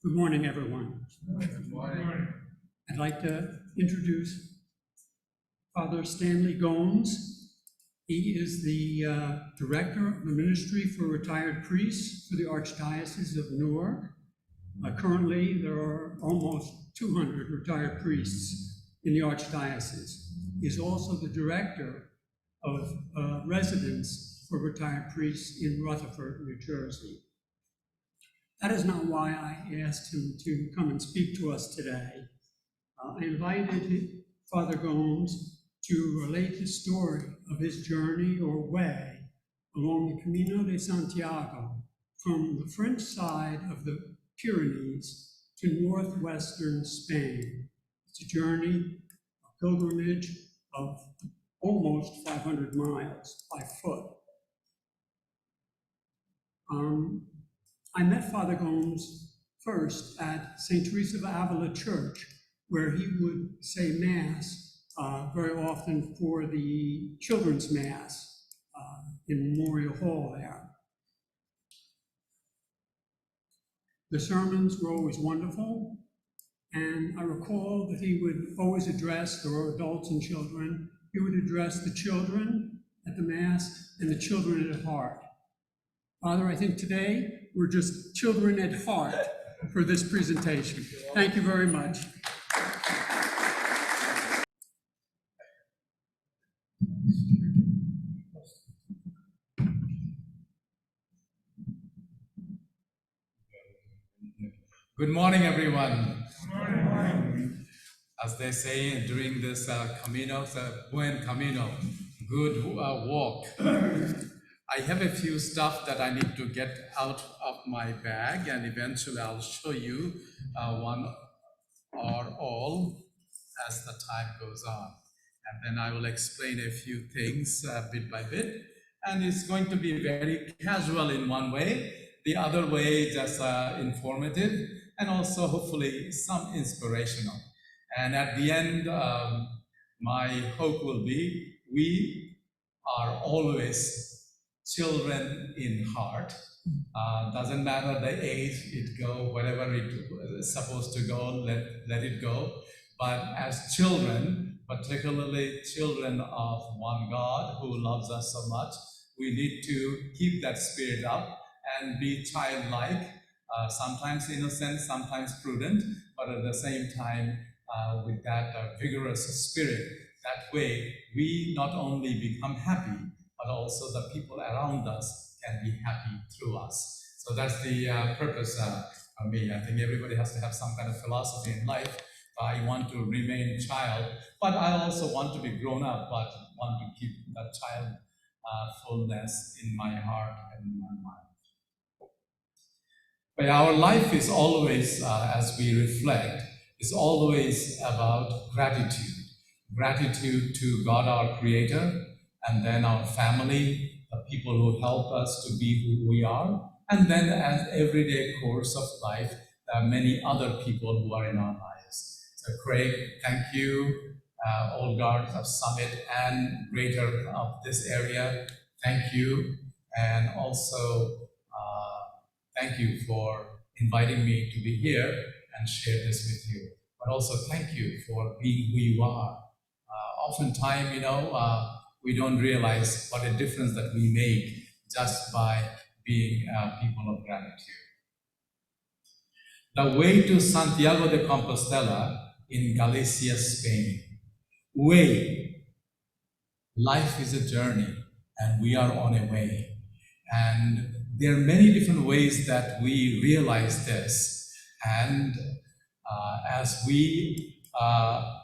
Good morning, everyone. Good morning. I'd like to introduce Father Stanley Gomes. He is the director of the Ministry for Retired Priests for the Archdiocese of Newark. Currently, there are almost 200 retired priests in the Archdiocese. He's also the director of residence for retired priests in Rutherford, New Jersey. That is not why I asked him to come and speak to us today. I invited Father Gomes to relate the story of his journey or way along the Camino de Santiago from the French side of the Pyrenees to northwestern Spain. It's a journey, a pilgrimage of almost 500 miles by foot. I met Father Gomes first at St. Teresa of Avila Church, where he would say Mass very often for the Children's Mass in Memorial Hall there. The sermons were always wonderful, and I recall that he would always address, there were adults and children, he would address the children at the Mass and the children at heart. Father, I think today we're just children at heart for this presentation. Thank you very much. Good morning, everyone. Good morning. As they say during this Camino, buen camino, good walk. I have a few stuff that I need to get out of my bag, and eventually I'll show you one or all as the time goes on. And then I will explain a few things bit by bit. And it's going to be very casual in one way, the other way just informative, and also hopefully some inspirational. And at the end, my hope will be we are always children in heart. Doesn't matter the age it go, wherever it is supposed to go, let it go. But as children, particularly children of one God who loves us so much, we need to keep that spirit up and be childlike, sometimes innocent, sometimes prudent, but at the same time with that vigorous spirit. That way, we not only become happy, but also the people around us can be happy through us. So that's the purpose for me. I think everybody has to have some kind of philosophy in life. I want to remain a child, but I also want to be grown up, but want to keep that childfulness in my heart and in my mind. But our life is always, as we reflect, is always about gratitude. Gratitude to God, our Creator, and then our family, the people who help us to be who we are, and then as everyday course of life, there are many other people who are in our lives. So Craig, thank you, Old Guard of Summit and Greater of this area, thank you, and also thank you for inviting me to be here and share this with you. But also thank you for being who you are. Oftentimes, we don't realize what a difference that we make just by being people of gratitude. The way to Santiago de Compostela in Galicia, Spain. Way. Life is a journey, and we are on a way. And there are many different ways that we realize this. And as we,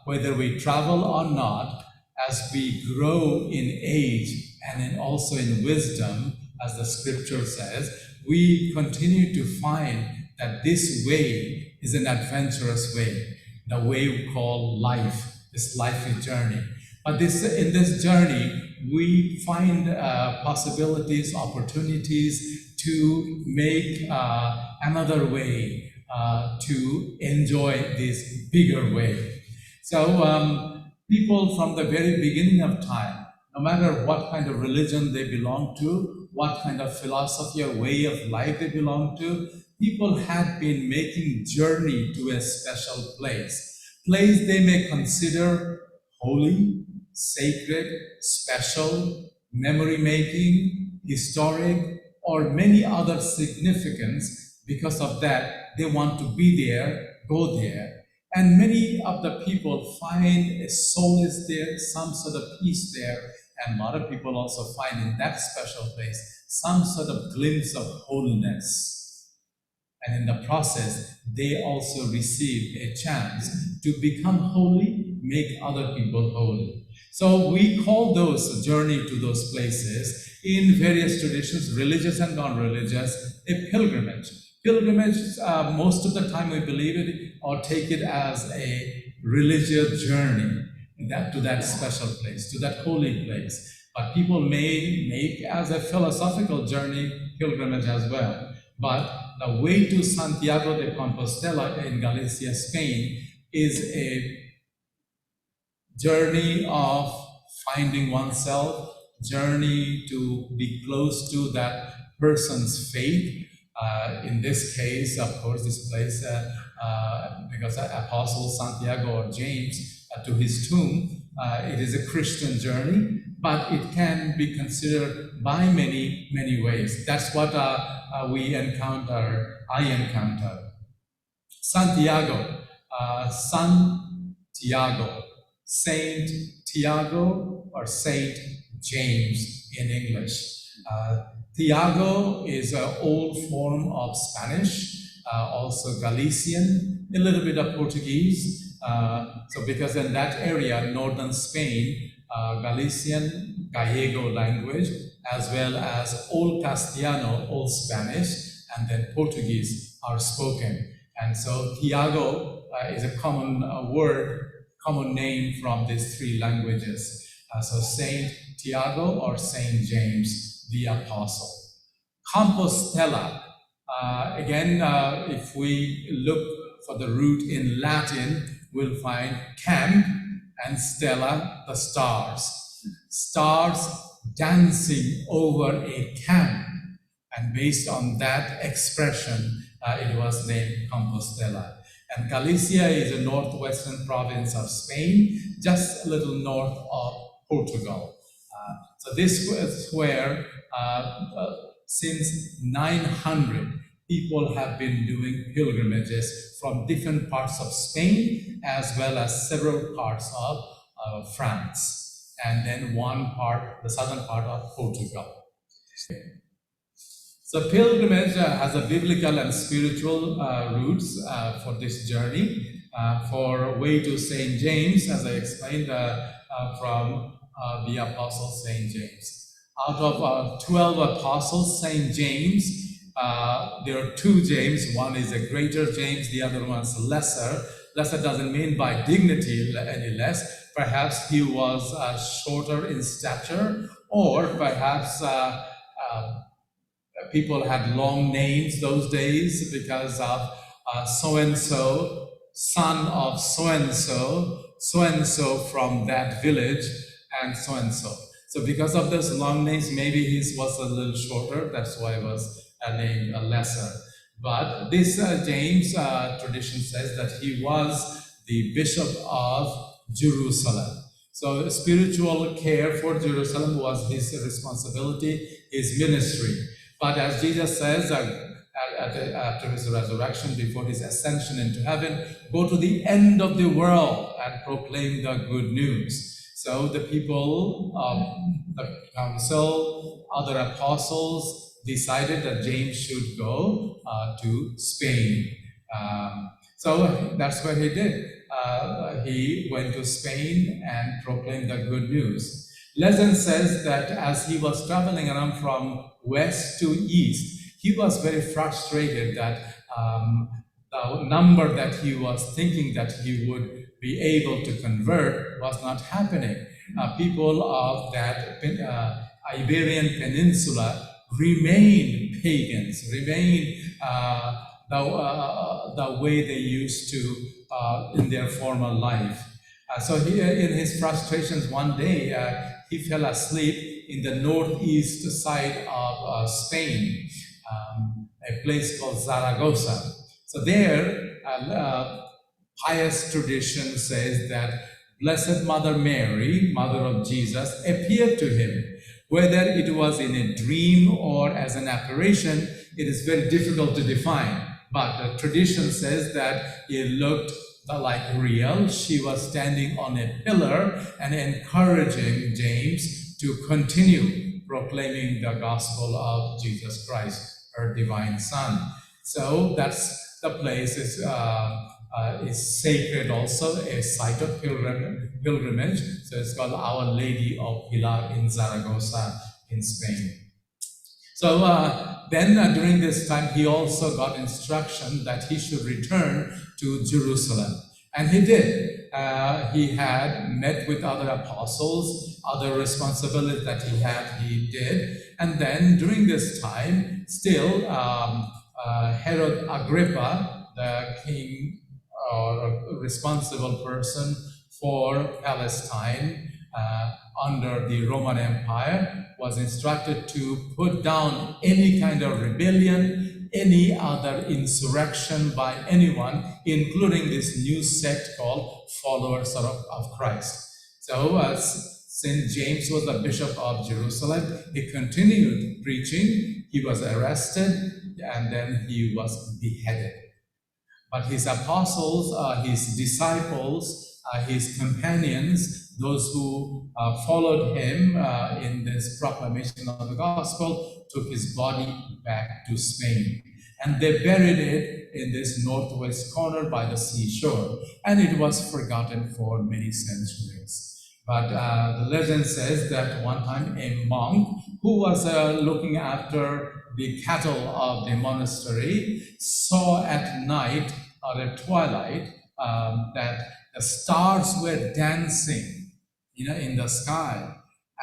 whether we travel or not, as we grow in age and also in wisdom, as the scripture says, we continue to find that this way is an adventurous way, the way we call life, this life journey. But in this journey, we find possibilities, opportunities to make another way, to enjoy this bigger way. So people from the very beginning of time, no matter what kind of religion they belong to, what kind of philosophy or way of life they belong to, people had been making journey to a special place they may consider holy, sacred, special, memory-making, historic, or many other significance. Because of that, they want to be there, go there. And many of the people find a solace there, some sort of peace there, and a lot of people also find in that special place some sort of glimpse of holiness. And in the process, they also receive a chance to become holy, make other people holy. So we call those journey to those places in various traditions, religious and non-religious, a pilgrimage. Pilgrimage, most of the time we believe it or take it as a religious journey to that special place, to that holy place. But people may make as a philosophical journey pilgrimage as well. But the way to Santiago de Compostela in Galicia, Spain, is a journey of finding oneself, journey to be close to that person's faith. In this case, of course, this place, because Apostle Santiago or James, to his tomb, it is a Christian journey, but it can be considered by many, many ways. That's what I encounter. Santiago, Santiago, Saint Tiago or Saint James in English. Tiago is an old form of Spanish, also Galician, a little bit of Portuguese. So because in that area, northern Spain, Galician, Gallego language, as well as Old Castellano, Old Spanish, and then Portuguese are spoken. And so Tiago is a common word, common name from these three languages. So Saint Tiago or Saint James, the Apostle. Compostela, again, if we look for the root in Latin, we'll find camp and stella, the stars. Stars dancing over a camp. And based on that expression, it was named Compostela. And Galicia is a northwestern province of Spain, just a little north of Portugal. So this is where, since 900, people have been doing pilgrimages from different parts of Spain, as well as several parts of France, and then one part, the southern part of Portugal. So pilgrimage has a biblical and spiritual roots for this journey. For way to St. James, as I explained, from the Apostle St. James. Out of 12 apostles, St. James, there are two James. One is a greater James, the other one's lesser. Lesser doesn't mean by dignity any less. Perhaps he was shorter in stature, or perhaps people had long names those days because of so-and-so, son of so-and-so from that village, and so-and-so. So because of those long names, maybe his was a little shorter, that's why it was named lesser. But this James tradition says that he was the bishop of Jerusalem. So spiritual care for Jerusalem was his responsibility, his ministry. But as Jesus says, after his resurrection, before his ascension into heaven, go to the end of the world and proclaim the good news. So the people, the council, other apostles decided that James should go to Spain. So that's what he did. He went to Spain and proclaimed the good news. Legend says that as he was traveling around from west to east, he was very frustrated that the number that he was thinking that he would be able to convert was not happening. People of that Iberian Peninsula remained pagans, remained the way they used to in their former life. So he, in his frustrations one day, he fell asleep in the northeast side of Spain. a place called Zaragoza. So there, pious tradition says that Blessed Mother Mary, Mother of Jesus, appeared to him. Whether it was in a dream or as an apparition, it is very difficult to define. But the tradition says that it looked like real. She was standing on a pillar and encouraging James to continue proclaiming the gospel of Jesus Christ, her divine Son. So that's the place is sacred also, a site of pilgrimage. So it's called Our Lady of Pilar in Zaragoza in Spain. So then during this time, he also got instruction that he should return to Jerusalem. And he did. He had met with other apostles, other responsibilities that he did. And then during this time, still, Herod Agrippa, the king or responsible person for Palestine under the Roman Empire, was instructed to put down any kind of rebellion, any other insurrection by anyone, including this new sect called Followers of Christ. So St. James was the bishop of Jerusalem. He continued preaching. He was arrested and then he was beheaded. But his apostles, his disciples, his companions, those who followed him in this proclamation of the gospel, took his body back to Spain. And they buried it in this northwest corner by the seashore. And it was forgotten for many centuries. But the legend says that one time a monk who was looking after the cattle of the monastery saw at night or at twilight that the stars were dancing, in the sky.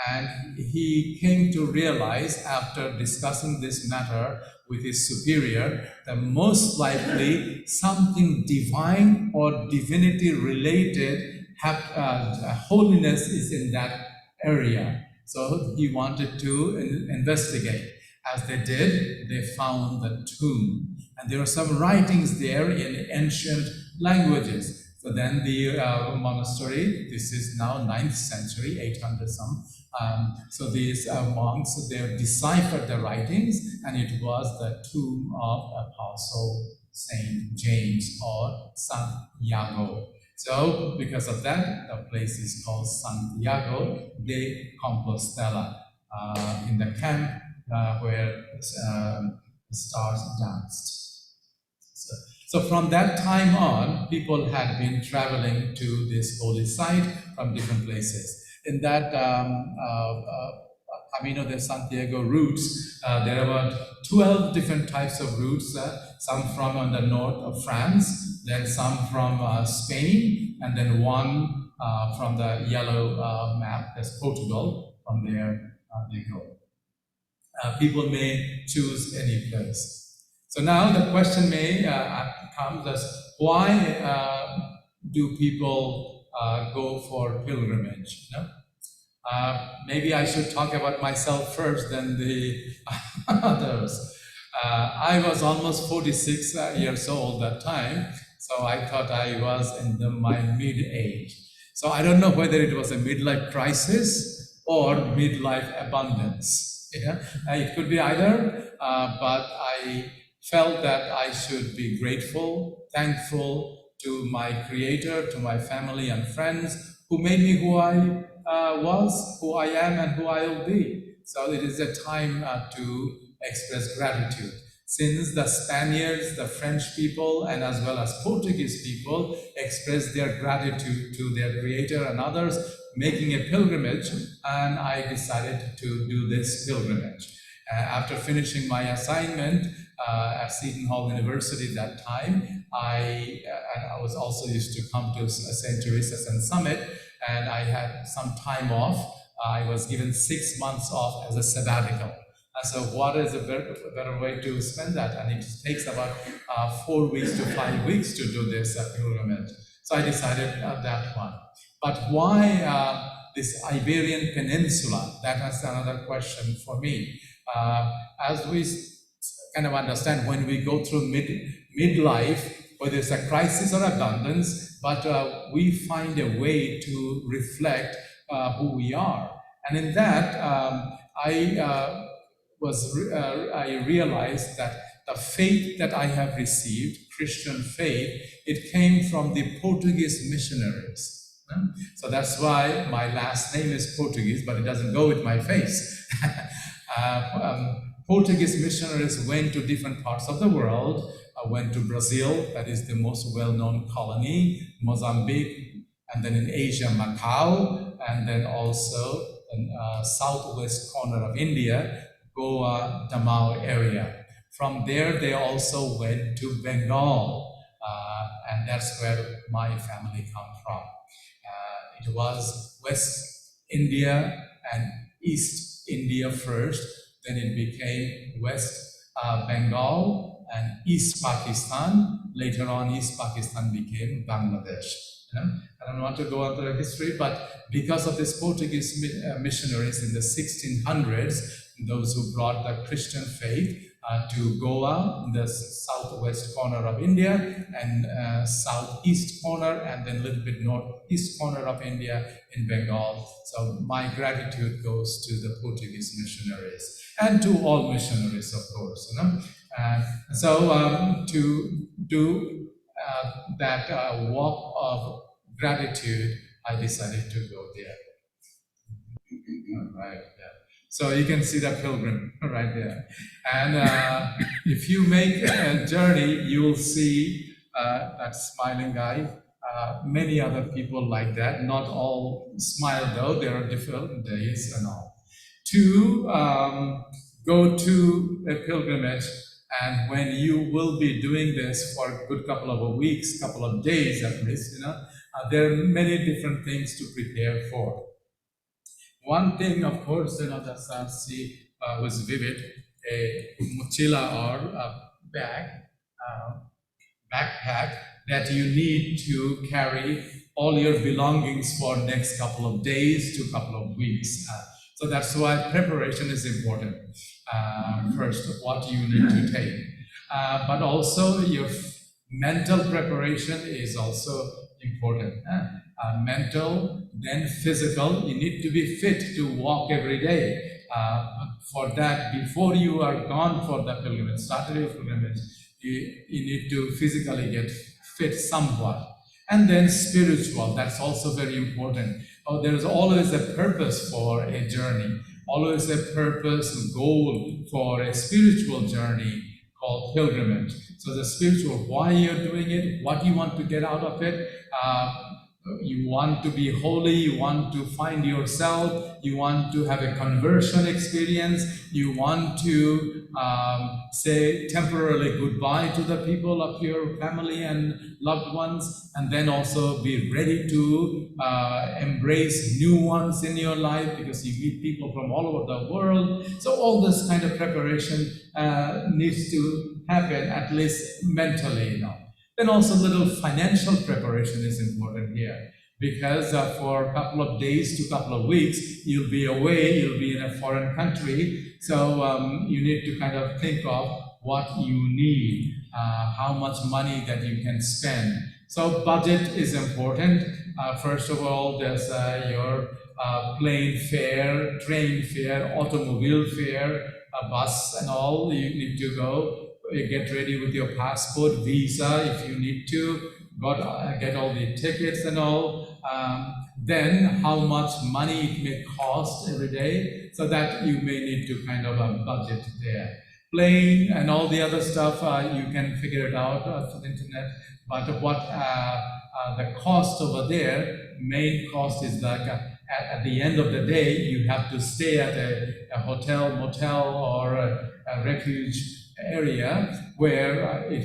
And he came to realize after discussing this matter with his superior that most likely something divine or divinity related holiness is in that area. So he wanted to investigate. As they did, they found the tomb. And there are some writings there in ancient languages. So then the monastery, this is now 9th century, 800 some. So these monks, they deciphered the writings, and it was the tomb of Apostle Saint James or Santiago. So because of that, the place is called Santiago de Compostela, in the camp where the stars danced. So from that time on, people had been traveling to this holy site from different places. In that Camino de Santiago routes, there are about 12 different types of routes, some from the north of France, then some from Spain, and then one from the yellow map, that's Portugal. From there they go. People may choose any place. So now the question may come as, why do people go for pilgrimage? Maybe I should talk about myself first, then the others. I was almost 46 years old that time, so I thought I was in my mid-age. So I don't know whether it was a midlife crisis or midlife abundance. It could be either, but I felt that I should be grateful, thankful to my Creator, to my family and friends who made me who I was, who I am, and who I will be. So it is a time to express gratitude. Since the Spaniards, the French people, and as well as Portuguese people expressed their gratitude to their Creator and others, making a pilgrimage, and I decided to do this pilgrimage. After finishing my assignment at Seton Hall University that time, I was also used to come to St. Teresa's and Summit, and I had some time off. I was given 6 months off as a sabbatical. So what is a better way to spend that? And it takes about 4 weeks to 5 weeks to do this pilgrimage. So I decided that one. But why this Iberian Peninsula? That was another question for me. As we kind of understand when we go through midlife, whether it's a crisis or abundance, but we find a way to reflect who we are. And in that, I realized that the faith that I have received, Christian faith, it came from the Portuguese missionaries. So that's why my last name is Portuguese, but it doesn't go with my face. Portuguese missionaries went to different parts of the world, went to Brazil, that is the most well-known colony, Mozambique, and then in Asia, Macau, and then also in southwest corner of India, Goa, Damao area. From there, they also went to Bengal, and that's where my family comes from. It was West India and East India first, then it became West Bengal and East Pakistan. Later on, East Pakistan became Bangladesh. I don't want to go into the history, but because of these Portuguese missionaries in the 1600s, those who brought the Christian faith to Goa, in the southwest corner of India, and southeast corner, and then a little bit northeast corner of India in Bengal. So my gratitude goes to the Portuguese missionaries and to all missionaries, of course. So to do that walk of gratitude, I decided to go there. All right, yeah. So you can see the Pilgrim right there. And if you make a journey, you will see that smiling guy. Many other people like that. Not all smile though, there are different days and all. To go to a pilgrimage, and when you will be doing this for a good couple of weeks, couple of days at least, there are many different things to prepare for. One thing, of course, that was vivid, a mochila or a backpack that you need to carry all your belongings for next couple of days to couple of weeks. So that's why preparation is important. First, what you need to take. But also your mental preparation is also important. Mental, then physical. You need to be fit to walk every day. For that, before you are gone for the pilgrimage, started your pilgrimage, you need to physically get fit somewhat. And then spiritual, that's also very important. There's always a purpose for a journey, always a purpose, goal for a spiritual journey called pilgrimage. So the spiritual, why you're doing it, what you want to get out of it. You want to be holy, you want to find yourself, you want to have a conversion experience, you want to say temporarily goodbye to the people of your family and loved ones, and then also be ready to embrace new ones in your life because you meet people from all over the world. So all this kind of preparation needs to happen, at least mentally, Then also little financial preparation is important here, because for a couple of days to a couple of weeks, you'll be away, you'll be in a foreign country, so you need to kind of think of what you need, how much money that you can spend. So budget is important. First of all, there's your plane fare, train fare, automobile fare, bus and all. You need to go. Get ready with your passport, visa if you need to, get all the tickets and all. Then how much money it may cost every day, so that you may need to kind of budget there. Plane and all the other stuff, you can figure it out through the internet. But what the cost over there, main cost is like at the end of the day, you have to stay at a hotel, motel, or a refuge area where it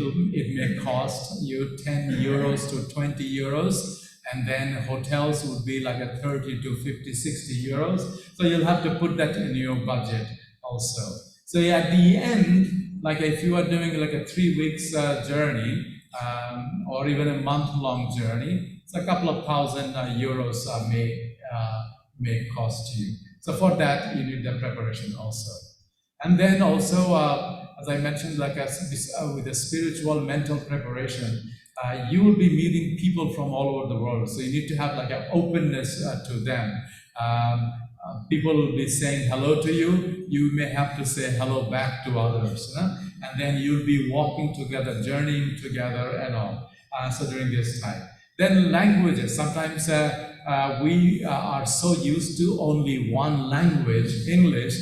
may cost you 10 euros to 20 euros, and then hotels would be like a 30 to 50, 60 euros. So you'll have to put that in your budget also. So at the end, like if you are doing like a 3 weeks journey, or even a month-long journey, it's a couple of thousand euros may cost you. So for that, you need the preparation also. And then also, as I mentioned, like with a spiritual mental preparation, you will be meeting people from all over the world. So you need to have like an openness to them. People will be saying hello to you. You may have to say hello back to others. And then you'll be walking together, journeying together and all. So during this time. Then languages. Sometimes we are so used to only one language, English,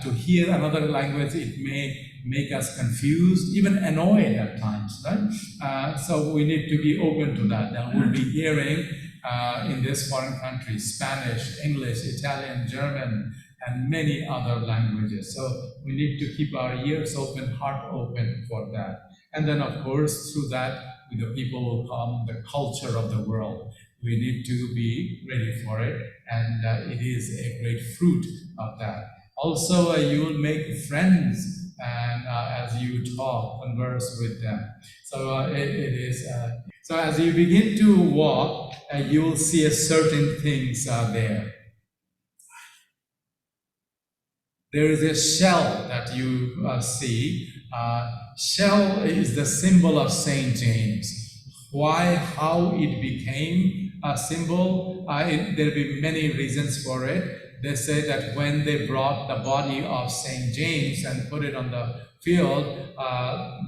to hear another language, it may make us confused, even annoyed at times, right? So we need to be open to that. Then we'll be hearing in this foreign country, Spanish, English, Italian, German, and many other languages. So we need to keep our ears open, heart open for that. And then of course, through that, the people will come, the culture of the world. We need to be ready for it, and it is a great fruit of that. Also, you will make friends, and as you talk, converse with them. So it is. So as you begin to walk, you will see a certain things there. There is a shell that you see. Shell is the symbol of Saint James. Why, how it became a symbol, there'll be many reasons for it. They say that when they brought the body of Saint James and put it on the field,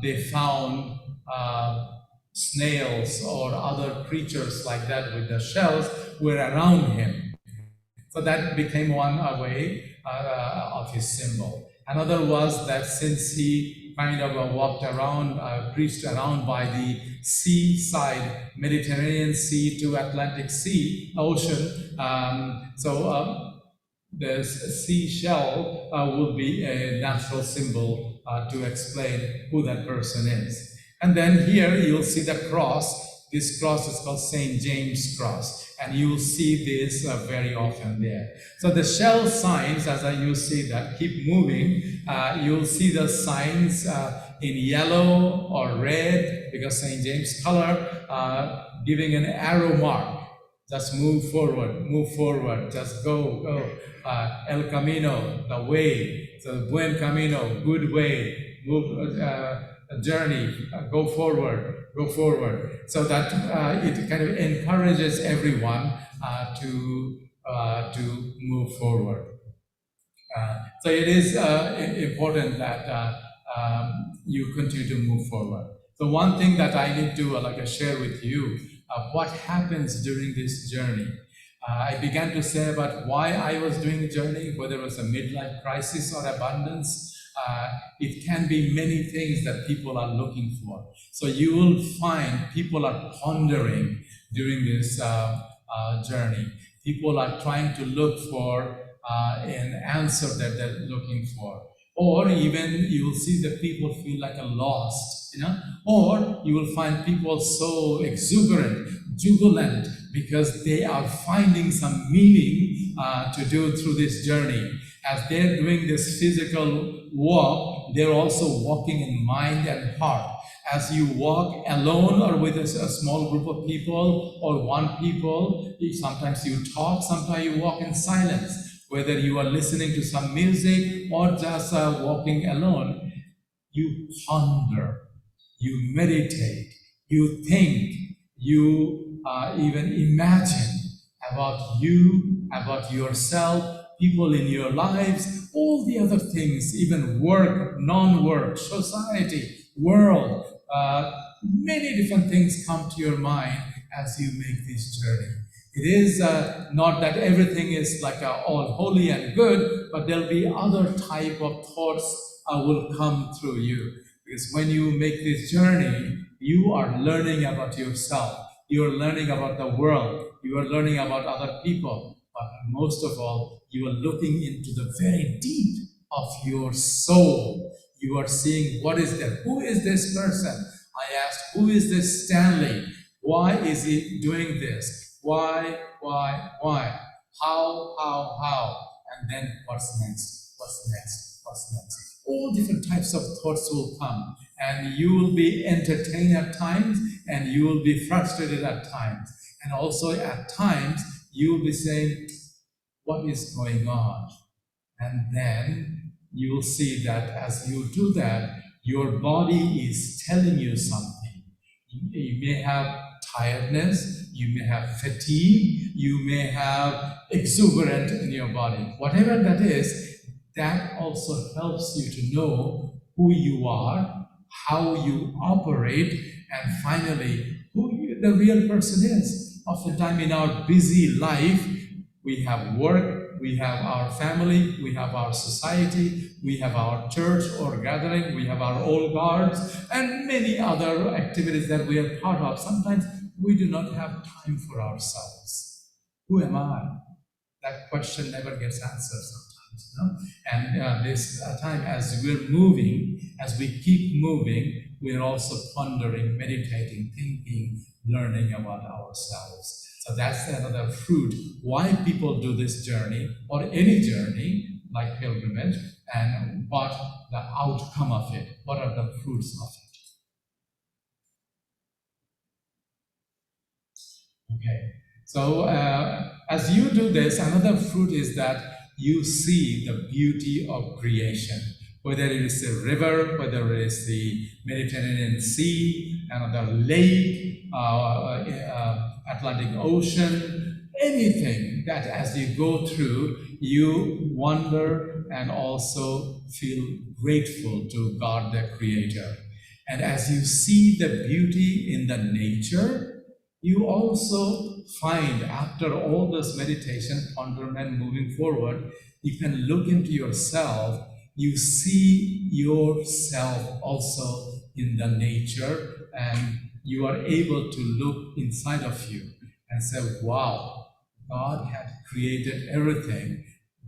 they found snails or other creatures like that with the shells were around him. So that became one way of his symbol. Another was that since he kind of walked around, preached around by the seaside, Mediterranean Sea to Atlantic Sea, ocean, the seashell will be a natural symbol to explain who that person is. And then here you'll see the cross. This cross is called St. James Cross, and you'll see this very often there. So the shell signs, as you see that, keep moving. You'll see the signs in yellow or red, because St. James color, giving an arrow mark. Just move forward, just go. El Camino, the way, so buen camino, good way, move, journey, go forward. So that it kind of encourages everyone to move forward. So it is important that you continue to move forward. So one thing that I need to share with you, what happens during this journey. I began to say about why I was doing the journey, whether it was a midlife crisis or abundance. It can be many things that people are looking for. So you will find people are pondering during this journey. People are trying to look for an answer that they're looking for. Or even you will see that people feel like a lost, or you will find people so exuberant, jubilant, because they are finding some meaning to do through this journey. As they're doing this physical walk, they're also walking in mind and heart. As you walk alone or with a small group of people or one people, sometimes you talk, sometimes you walk in silence. Whether you are listening to some music or just walking alone, you ponder, you meditate, you think, you even imagine about you, about yourself, people in your lives, all the other things, even work, non-work, society, world, many different things come to your mind as you make this journey. It is not that everything is all holy and good, but there'll be other type of thoughts will come through you. Because when you make this journey, you are learning about yourself. You are learning about the world. You are learning about other people. But most of all, you are looking into the very deep of your soul. You are seeing what is there. Who is this person? I asked, who is this Stanley? Why is he doing this? Why? How? And then what's next? All different types of thoughts will come, and you will be entertained at times, and you will be frustrated at times. And also at times, you will be saying, what is going on? And then you will see that as you do that, your body is telling you something. You may have tiredness, you may have fatigue, you may have exuberant in your body. Whatever that is, that also helps you to know who you are, how you operate, and finally, who the real person is. Oftentimes in our busy life, we have work, we have our family, we have our society, we have our church or gathering, we have our old guards, and many other activities that we are part of. Sometimes we do not have time for ourselves. Who am I? That question never gets answered sometimes. No? And this time, as we're moving, as we keep moving, we're also pondering, meditating, thinking, learning about ourselves. So that's another fruit. Why people do this journey, or any journey, like pilgrimage, and what the outcome of it, what are the fruits of it. Okay, so as you do this, another fruit is that you see the beauty of creation. Whether it is a river, whether it is the Mediterranean Sea, another lake, Atlantic Ocean, anything that as you go through, you wonder and also feel grateful to God the Creator. And as you see the beauty in the nature, you also find, after all this meditation, ponderment, moving forward, you can look into yourself. You see yourself also in the nature, and you are able to look inside of you and say, wow, God had created everything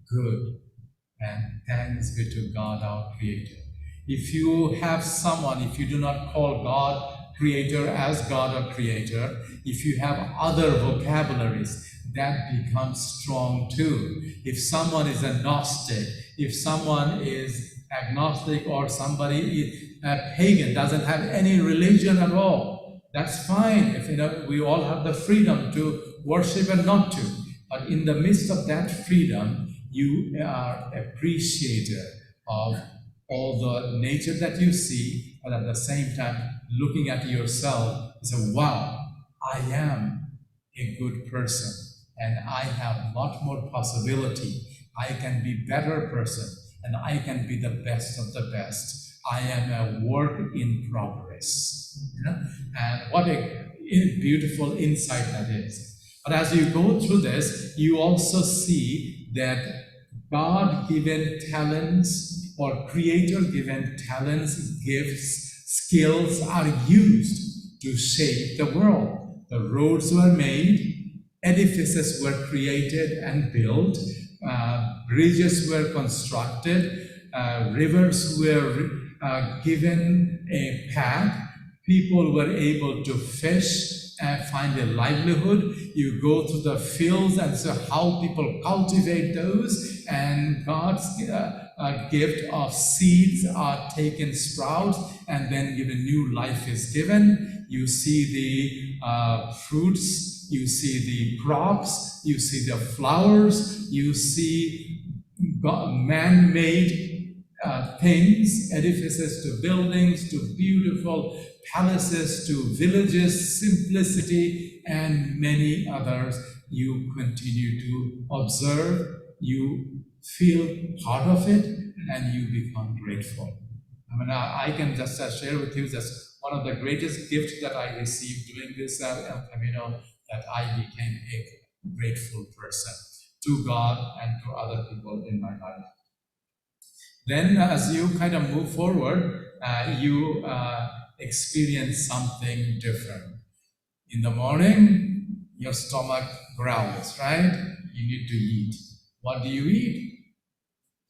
good, and thanks be to God, our Creator. If you have someone, if you do not call God Creator as God or Creator, if you have other vocabularies, that becomes strong too. If someone is a Gnostic, if someone is agnostic, or somebody is a pagan, doesn't have any religion at all, that's fine. If we all have the freedom to worship and not to. But in the midst of that freedom, you are appreciator of all the nature that you see, but at the same time, looking at yourself, you say, wow, I am a good person, and I have lot more possibility. I can be better person, and I can be the best of the best. I am a work in progress. And what a beautiful insight that is. But as you go through this, you also see that God-given talents or creator-given talents, gifts, skills are used to shape the world. The roads were made, edifices were created and built, bridges were constructed, rivers were given a path, people were able to fish and find a livelihood. You go to the fields and see how people cultivate those, and God's gift of seeds are taken, sprouts, and then given new life is given. You see the fruits, you see the crops, you see the flowers, you see man-made things, edifices to buildings, to beautiful palaces, to villages, simplicity, and many others. You continue to observe, you feel part of it, and you become grateful. I mean, I can just share with you that one of the greatest gifts that I received during this Camino, that I became a grateful person to God and to other people in my life. Then as you kind of move forward, you experience something different. In the morning, your stomach growls, right? You need to eat. What do you eat?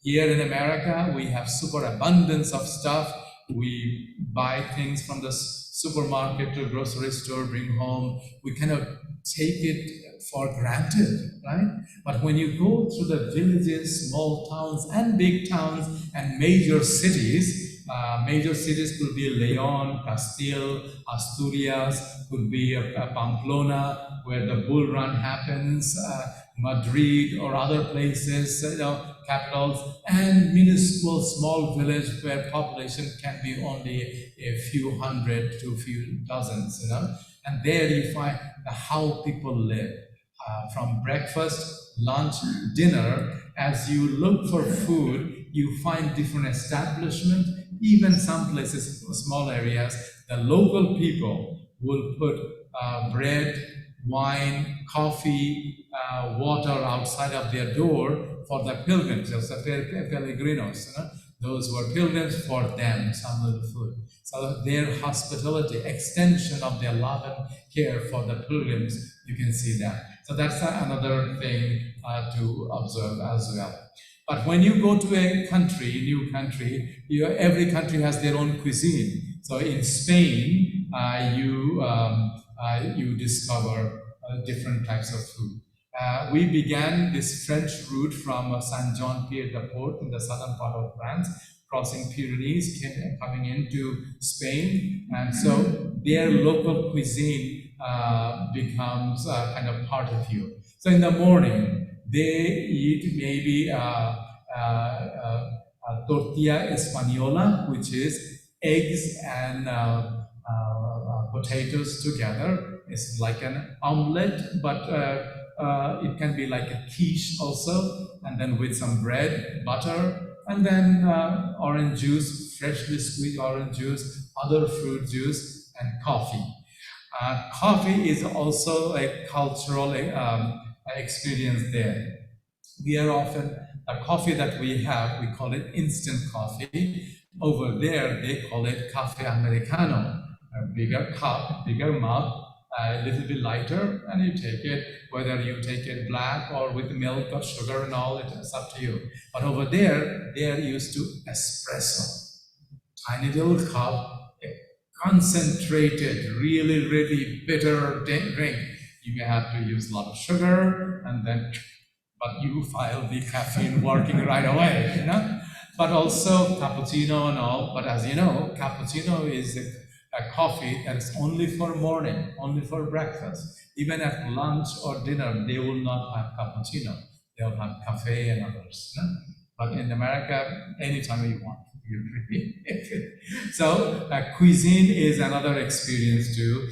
Here in America, we have super abundance of stuff. We buy things from the supermarket to grocery store, bring home. We kind of take it for granted, right? But when you go through the villages, small towns, and big towns, and major cities could be Leon, Castile, Asturias, could be Pamplona, where the bull run happens, Madrid or other places, capitals, and minuscule small village where population can be only a few hundred to a few dozens, and there you find how people live. From breakfast, lunch, dinner, as you look for food, you find different establishments, even some places, small areas, the local people will put bread, wine, coffee, water outside of their door for the pilgrims, the peregrinos. Those who are pilgrims, for them, some little food. So their hospitality, extension of their love and care for the pilgrims, you can see that. So that's another thing to observe as well. But when you go to a country, new country, every country has their own cuisine. So in Spain, you discover different types of food. We began this French route from Saint-Jean-Pied-de-Port in the southern part of France, crossing Pyrenees, coming into Spain, and so their local cuisine becomes kind of part of you. So in the morning, they eat maybe tortilla española, which is eggs and potatoes together. It's like an omelette, but it can be like a quiche also, and then with some bread, butter, and then orange juice, freshly squeezed orange juice, other fruit juice, and coffee. Coffee is also a cultural experience there. We are often, the coffee that we have, we call it instant coffee. Over there, they call it cafe americano. A bigger cup, bigger mug, a little bit lighter, and you take it, whether you take it black or with milk or sugar and all, it's up to you. But over there, they are used to espresso. Tiny little cup, concentrated, really, really bitter drink. You may have to use a lot of sugar, and then, but you feel the caffeine working right away, But also cappuccino and all. But as you know, cappuccino is a coffee that is only for morning, only for breakfast. Even at lunch or dinner, they will not have cappuccino. They'll have cafe and others. But in America, anytime you want. So cuisine is another experience to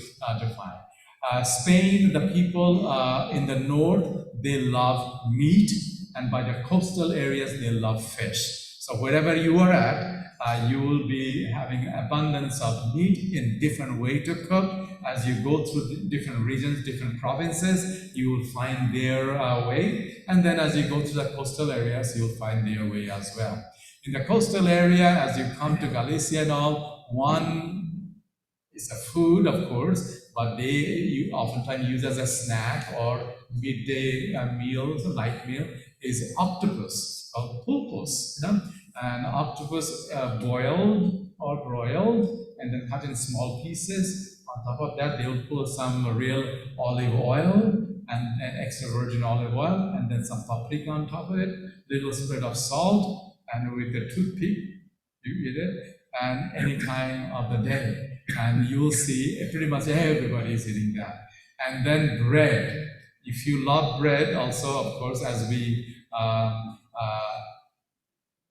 find. Spain, the people in the north, they love meat, and by the coastal areas, they love fish. So wherever you are at, you will be having abundance of meat in different way to cook. As you go through the different regions, different provinces, you will find their way. And then as you go to the coastal areas, you'll find their way as well. In the coastal area, as you come to Galicia and all, one is a food, of course, but you oftentimes use as a snack or midday meal, light meal, is octopus, called pulpos. And octopus boiled or broiled, and then cut in small pieces. On top of that, they'll put some real olive oil and extra virgin olive oil, and then some paprika on top of it, little spread of salt, and with a toothpick, you eat it, and any time of the day. And you'll see pretty much everybody is eating that. And then bread. If you love bread, also, of course, as we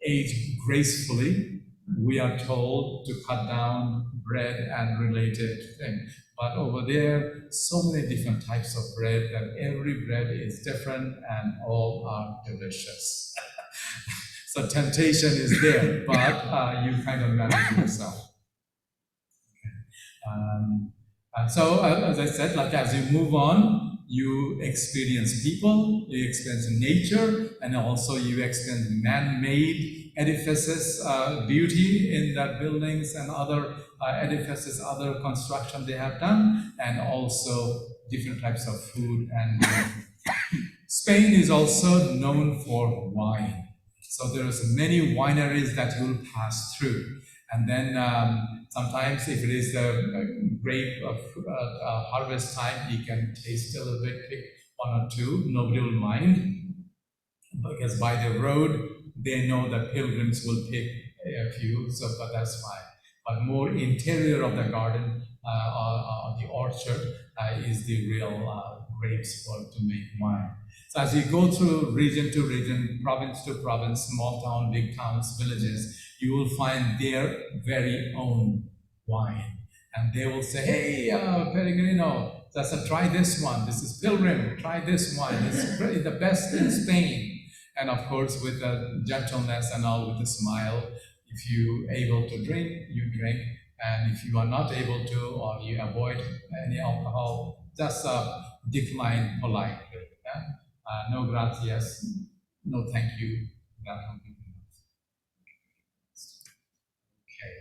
age gracefully, we are told to cut down bread and related things. But over there, so many different types of bread that every bread is different and all are delicious. So temptation is there, but you kind of manage yourself. So as I said, like as you move on, you experience people, you experience nature, and also you experience man-made edifices, beauty in that buildings and other edifices, other construction they have done, and also different types of food and Spain is also known for wine. So there's many wineries that you'll pass through. And then sometimes if it is the grape harvest time, you can taste a little bit, pick one or two, nobody will mind. Because by the road, they know that pilgrims will pick a few, but that's fine. But more interior of the garden or the orchard is the real grapes to make wine. So as you go through region to region, province to province, small town, big towns, villages, you will find their very own wine. And they will say, hey, Pellegrino, try this one. This is Pilgrim, try this wine. It's the best in Spain. And of course, with a gentleness and all, with a smile, if you're able to drink, you drink. And if you are not able to, or you avoid any alcohol, just decline politely. Yeah? No gracias, no thank you. Okay.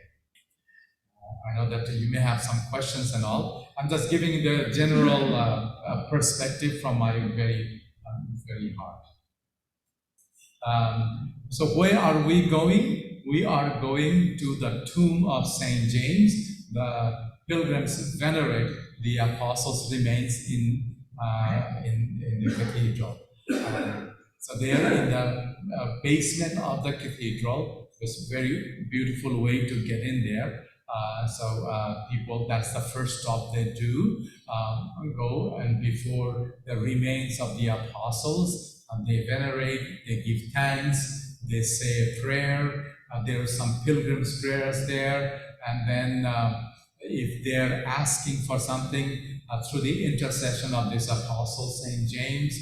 I know that you may have some questions and all. I'm just giving the general perspective from my very heart. So where are we going? We are going to the tomb of Saint James. The pilgrims venerate the apostles' remains in the cathedral. So they are in the basement of the cathedral. It's a very beautiful way to get in there. So people, that's the first stop they do, go, and before the remains of the apostles, they venerate, they give thanks, they say a prayer. There are some pilgrims' prayers there, and then if they're asking for something through the intercession of this apostle, Saint James,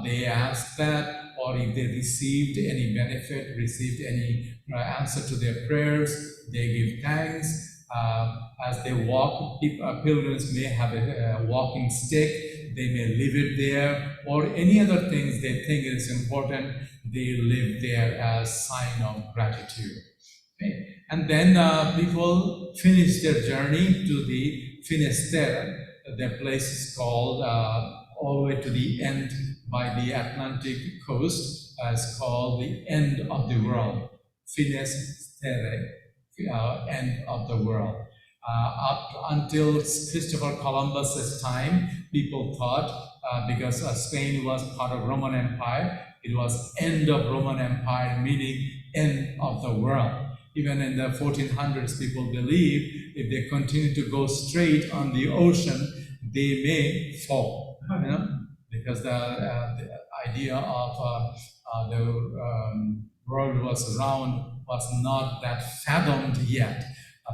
they ask that, or if they received any benefit, received any answer to their prayers, they give thanks. As they walk, pilgrims may have a walking stick, they may leave it there, or any other things they think is important, they live there as sign of gratitude. Okay? And then people finish their journey to the Finisterre. The place is called all the way to the end by the Atlantic coast. It's called the end of the world. Finisterre, end of the world. Up until Christopher Columbus's time, people thought because Spain was part of Roman Empire, it was end of Roman Empire, meaning end of the world. Even in the 1400s, people believed if they continue to go straight on the ocean, they may fall. You know? Because the idea of the world was round was not that fathomed yet.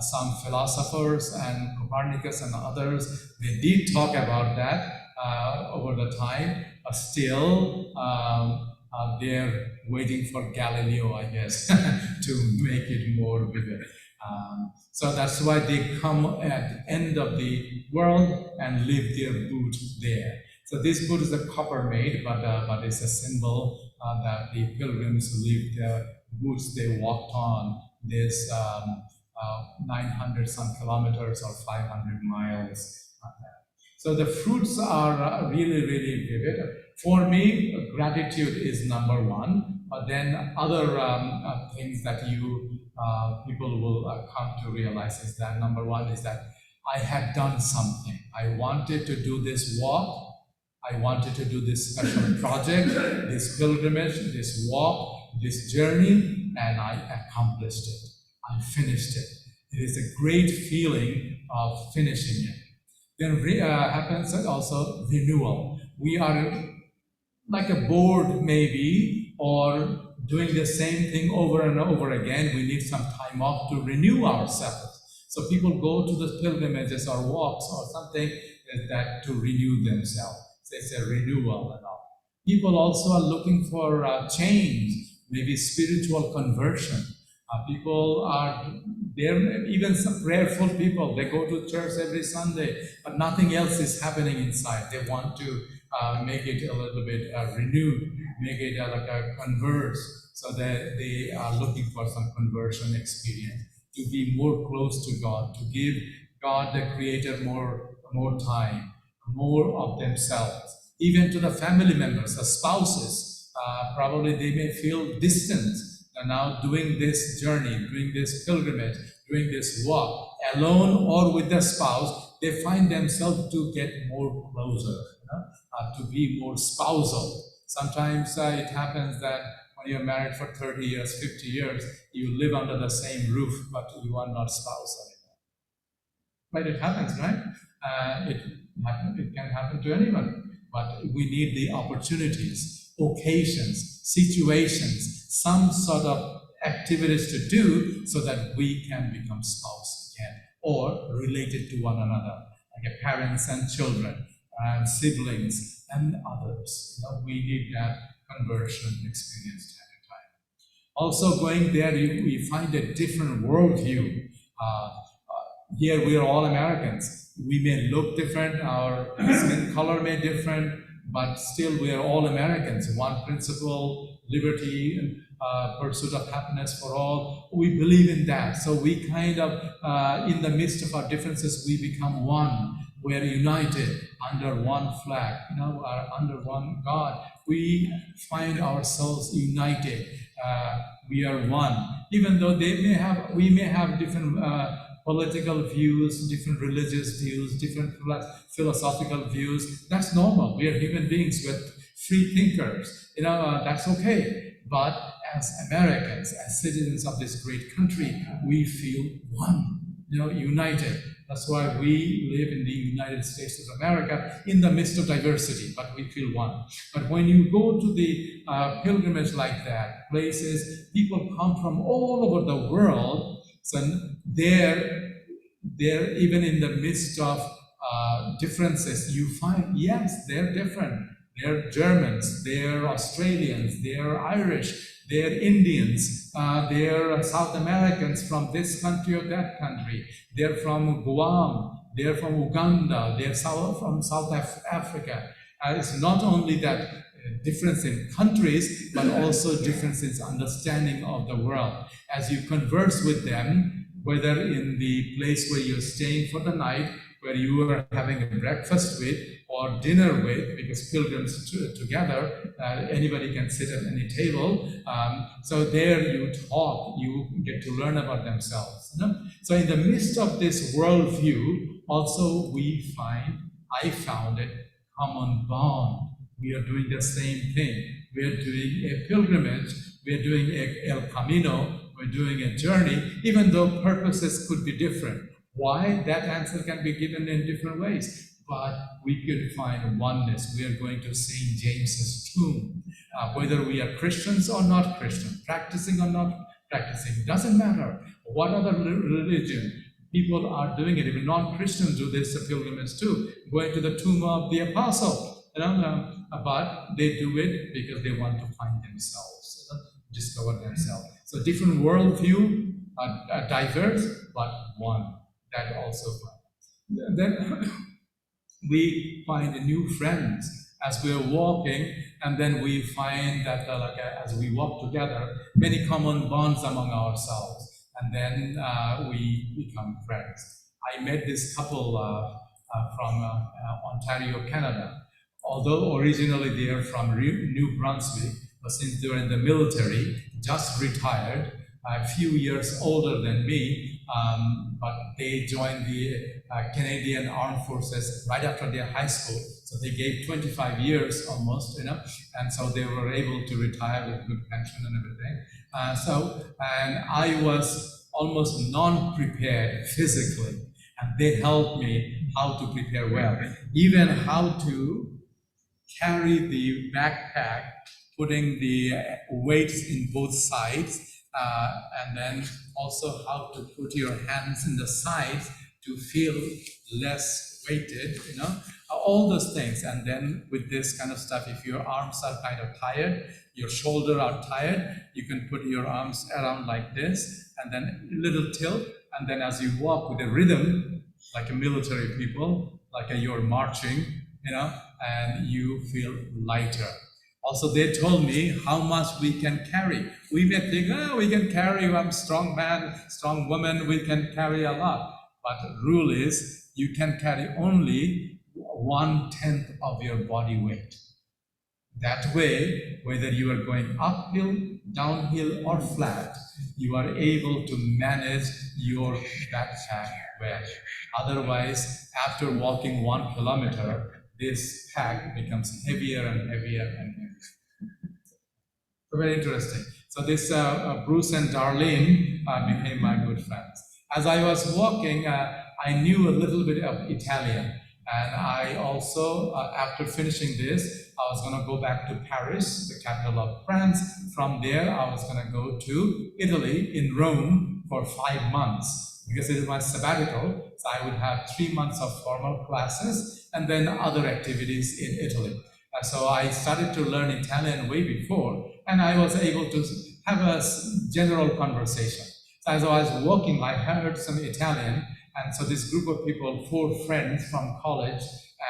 Some philosophers and Copernicus and others, they did talk about that over the time. Still, they're waiting for Galileo, I guess, to make it more vivid. So that's why they come at the end of the world and leave their boot there. So this boot is a copper made, but it's a symbol that the pilgrims leave their boots they walked on this 900 some kilometers or 500 miles. So the fruits are really, really vivid. For me, gratitude is number one, but then other things that people will come to realize is that number one is that I had done something. I wanted to do this walk. I wanted to do this special project, this pilgrimage, this walk, this journey, and I accomplished it. I finished it. It is a great feeling of finishing it. Then happens also renewal. We are like a board maybe, or doing the same thing over and over again. We need some time off to renew ourselves. So people go to the pilgrimages or walks or something like that to renew themselves. So it's a renewal and all. People also are looking for change, maybe spiritual conversion. People are there, even some prayerful people, they go to church every Sunday, but nothing else is happening inside. They want to make it a little bit renewed, make it like a converse, so that they are looking for some conversion experience, to be more close to God, to give God, the Creator, more time, more of themselves. Even to the family members, the spouses, probably they may feel distant. And now doing this journey, doing this pilgrimage, doing this walk, alone or with the spouse, they find themselves to get more closer, to be more spousal. Sometimes it happens that when you're married for 30 years, 50 years, you live under the same roof, but you are not spouse anymore. But it happens, right? It can happen to anyone. but we need the opportunities, occasions, situations, some sort of activities to do so that we can become spouse again or related to one another, like parents and children and siblings and others. We need that conversion experience time to time. Also going there, we find a different worldview. Here we are all Americans. We may look different, our skin color may be different, but still we are all Americans. One principle, liberty, and pursuit of happiness for all. We believe in that. So we kind of, in the midst of our differences, we become one. We are united under one flag, under one God. We find ourselves united. We are one. Even though we may have different political views, different religious views, different philosophical views. That's normal. We are human beings with free thinkers. That's okay. But as Americans, as citizens of this great country, we feel one, united. That's why we live in the United States of America in the midst of diversity, but we feel one. But when you go to the pilgrimage like that, places, people come from all over the world, so they're even in the midst of differences, you find, yes, they're different. They're Germans, they're Australians, they're Irish, they're Indians, they're South Americans from this country or that country. They're from Guam, they're from Uganda, they're from South Africa. It's not only that difference in countries, but also difference in understanding of the world. As you converse with them, whether in the place where you're staying for the night, where you are having a breakfast with or dinner with, because pilgrims together, anybody can sit at any table. So there you talk, you get to learn about themselves. So in the midst of this worldview, also I found it common bond. We are doing the same thing. We are doing a pilgrimage. We are doing El Camino. We're doing a journey, even though purposes could be different. Why? That answer can be given in different ways. But we could find oneness. We are going to St. James's tomb. Whether we are Christians or not Christian, practicing or not practicing, doesn't matter. What other religion? People are doing it. Even non-Christians do this pilgrimage too. Going to the tomb of the apostle. But they do it because they want to find themselves, discover themselves. So different worldview, diverse, but one. That also fun. Then we find new friends as we are walking, and then we find that as we walk together, many common bonds among ourselves, and then we become friends. I met this couple from Ontario, Canada. Although originally they are from New Brunswick, but since they were in the military, just retired, a few years older than me, but they joined the Canadian Armed Forces right after their high school. So they gave 25 years almost, and so they were able to retire with good pension and everything. And I was almost non-prepared physically, and they helped me how to prepare well, even how to carry the backpack, putting the weights in both sides, and then also how to put your hands in the sides to feel less weighted, all those things. And then with this kind of stuff, if your arms are kind of tired, your shoulders are tired, you can put your arms around like this, and then a little tilt, and then as you walk with a rhythm, like a military people, like you're marching, and you feel lighter. Also, they told me how much we can carry. We may think, we can carry, I'm a strong man, strong woman, we can carry a lot. But the rule is, you can carry only 1/10 of your body weight. That way, whether you are going uphill, downhill, or flat, you are able to manage your backpack well. Otherwise, after walking 1 kilometer, this pack becomes heavier and heavier and heavier. So very interesting. So this Bruce and Darlene became my good friends. As I was walking, I knew a little bit of Italian. And I also, after finishing this, I was going to go back to Paris, the capital of France. From there, I was going to go to Italy, in Rome, for 5 months, because it is my sabbatical. So I would have 3 months of formal classes and then other activities in Italy. So I started to learn Italian way before, and I was able to have a general conversation. So as I was walking, I heard some Italian, and so this group of people, 4 friends from college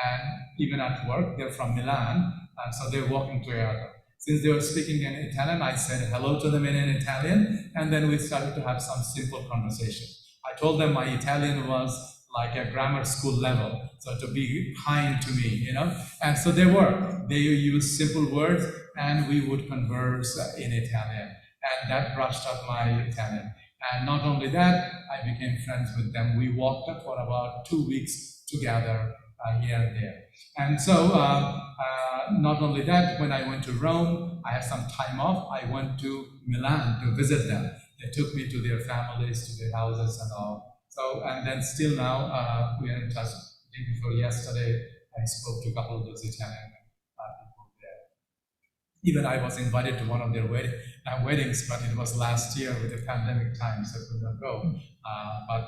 and even at work, they're from Milan, and so they're walking together. Since they were speaking in Italian, I said hello to them in Italian, and then we started to have some simple conversation. I told them my Italian was like a grammar school level, so to be kind to me, and so they used simple words, and we would converse in Italian, and that brushed up my Italian. And not only that, I became friends with them. We walked up for about 2 weeks together here and there. And so not only that, when I went to Rome, I had some time off. I went to Milan to visit them. They took me to their families, to their houses and all. So, and then still now, we are in touch. The day before yesterday, I spoke to a couple of those Italian people there. Even I was invited to one of their weddings, but it was last year with the pandemic time, so I could not go. But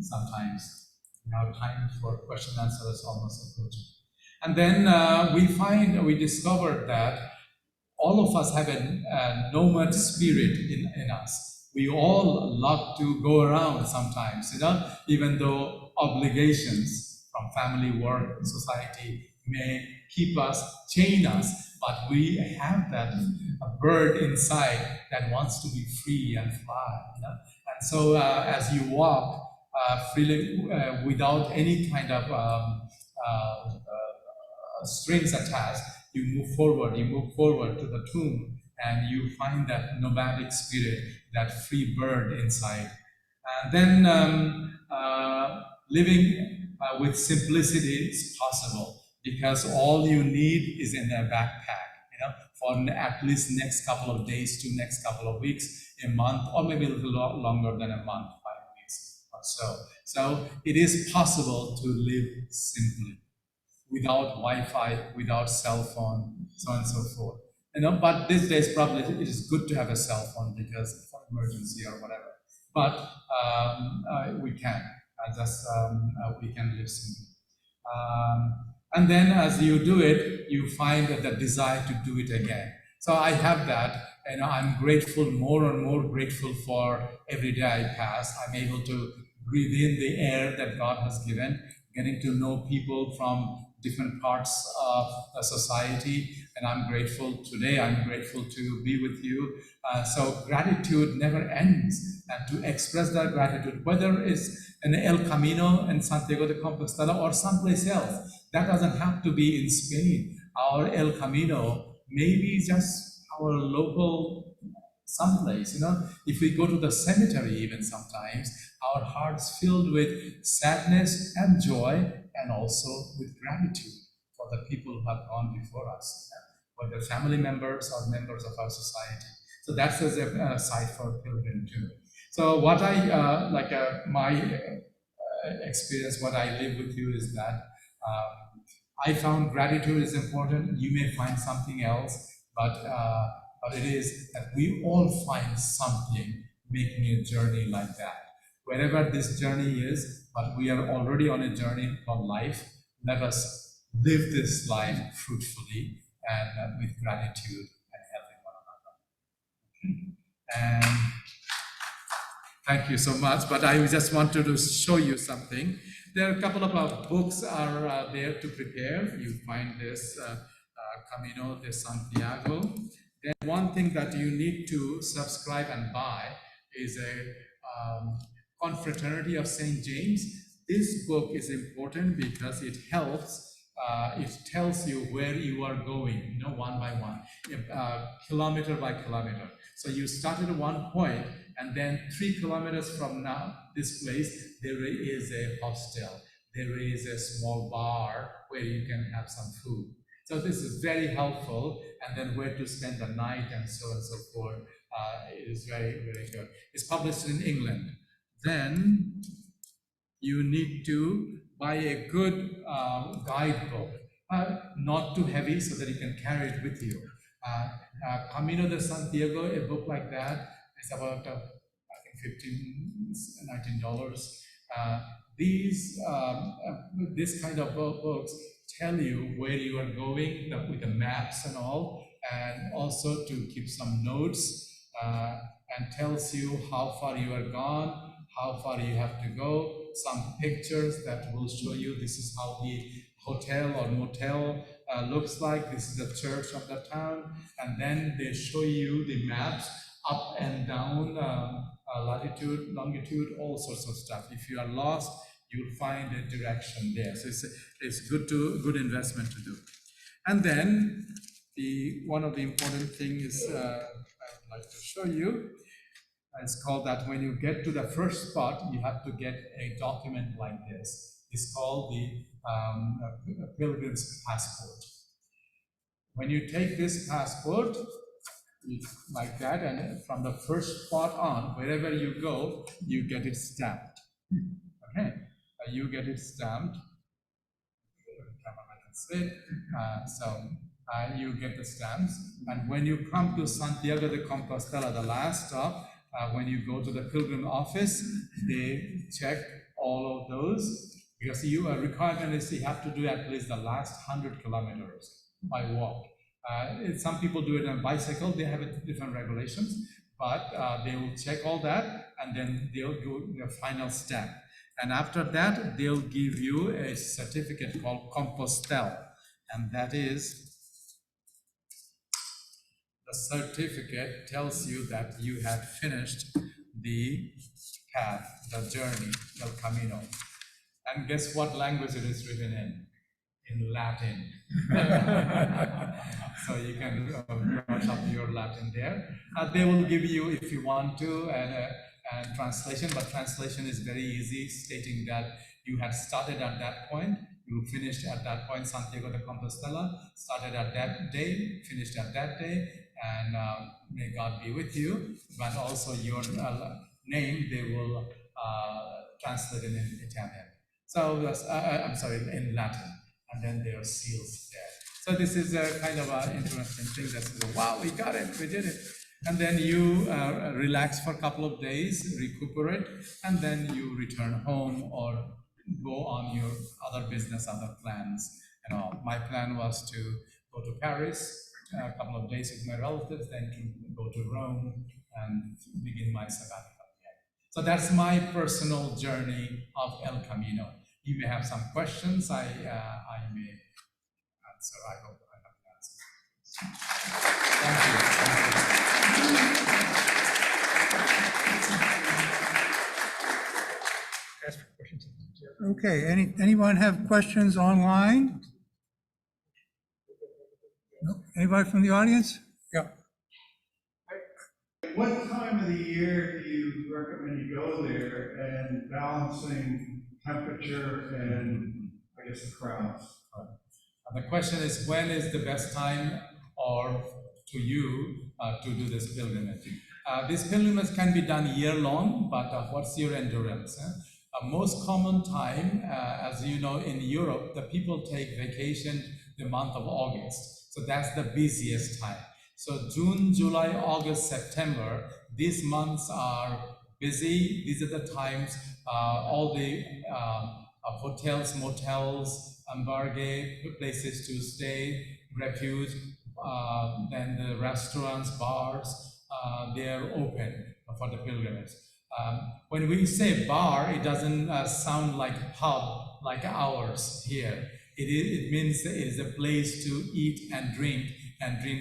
sometimes, time for question and answer is almost approaching. And then we discovered that all of us have a nomad spirit in us. We all love to go around sometimes, even though obligations from family, work, society may chain us, but we have that bird inside that wants to be free and fly. And so as you walk freely, without any kind of strings attached, you move forward to the tomb, and you find that nomadic spirit, that free bird inside. And then living with simplicity is possible, because all you need is in a backpack, for at least next couple of days to next couple of weeks, a month, or maybe a little longer than a month, 5 weeks or so. So it is possible to live simply, without Wi-Fi, without cell phone, so on and so forth. But these days probably it is good to have a cell phone, because for emergency or whatever. But we can, we can live simply. And then as you do it, you find that the desire to do it again. So I have that, and I'm grateful, more and more grateful for every day I pass. I'm able to breathe in the air that God has given, getting to know people from different parts of the society, and I'm grateful today. I'm grateful to be with you. So gratitude never ends, and to express that gratitude, whether it's in El Camino in Santiago de Compostela or someplace else, that doesn't have to be in Spain. Our El Camino may be just our local someplace, If we go to the cemetery even sometimes, our hearts filled with sadness and joy, and also with gratitude for the people who have gone before us, whether family members or members of our society. So that's a site for Pilgrim too. So what my experience, what I live with you is that I found gratitude is important. You may find something else, but it is that we all find something making a journey like that. Wherever this journey is, but we are already on a journey called life. Let us live this life fruitfully and with gratitude and helping one another. And thank you so much. But I just wanted to show you something. There are a couple of books are there to prepare. You find this Camino de Santiago. Then one thing that you need to subscribe and buy is a Confraternity of St. James. This book is important because it helps, it tells you where you are going, one by one, kilometer by kilometer. So you start at one point, and then 3 kilometers from now, this place, there is a hostel, there is a small bar where you can have some food. So this is very helpful, and then where to spend the night and so on and so forth. It is very, very good. It's published in England. Then you need to buy a good guidebook, not too heavy so that you can carry it with you. Camino de Santiago, a book like that, is about I think $19. This kind of books tell you where you are going with the maps and all, and also to keep some notes, and tells you how far you are gone, how far you have to go, some pictures that will show you this is how the hotel or motel looks like, this is the church of the town, and then they show you the maps up and down, latitude, longitude, all sorts of stuff. If you are lost, you'll find a direction there. So it's good investment to do. And then one of the important things I would like to show you is called that when you get to the first spot, you have to get a document like this. It's called the Pilgrim's passport. When you take this passport, like that, and from the first spot on, wherever you go, you get it stamped. Okay, you get it stamped. You get the stamps, and when you come to Santiago de Compostela, the last stop, when you go to the Pilgrim office, they check all of those, because a requirement is you have to do at least the last 100 kilometers by walk. Some people do it on bicycle, they have different regulations, but they will check all that, and then they'll do the final step. And after that, they'll give you a certificate called Compostela, and that is, the certificate tells you that you have finished the path, the journey, El Camino. And guess what language it is written in? In Latin. So you can brush up your Latin there. They will give you, if you want to, and translation, but translation is very easy, stating that you had started at that point, you finished at that point. Santiago de Compostela started at that day, finished at that day, and may God be with you. But also your name, they will translate it in Italian. So I'm sorry, in Latin, and then there are seals there. So this is a kind of an interesting thing that says, wow, we got it, we did it. And then you relax for a couple of days, recuperate, and then you return home or go on your other business, other plans. My plan was to go to Paris a couple of days with my relatives, then to go to Rome and begin my sabbatical again. So that's my personal journey of El Camino. You may have some questions. I may answer. I hope I have answered. Ask for questions. Okay, anyone have questions online? No? Anybody from the audience? Yeah. What time of the year do you recommend you go there, and balancing temperature and, I guess, the crowds? The question is, when is the best time or to you to do this pilgrimage? This pilgrimage can be done year-long, but what's your endurance? Most common time, as you know, in Europe, the people take vacation the month of August. So that's the busiest time. So June, July, August, September, these months are busy. These are the times all the hotels, motels, albergue, places to stay, refuge, then the restaurants, bars, they are open for the pilgrimage. When we say bar, it doesn't sound like pub like ours here. It means it is a place to eat and drink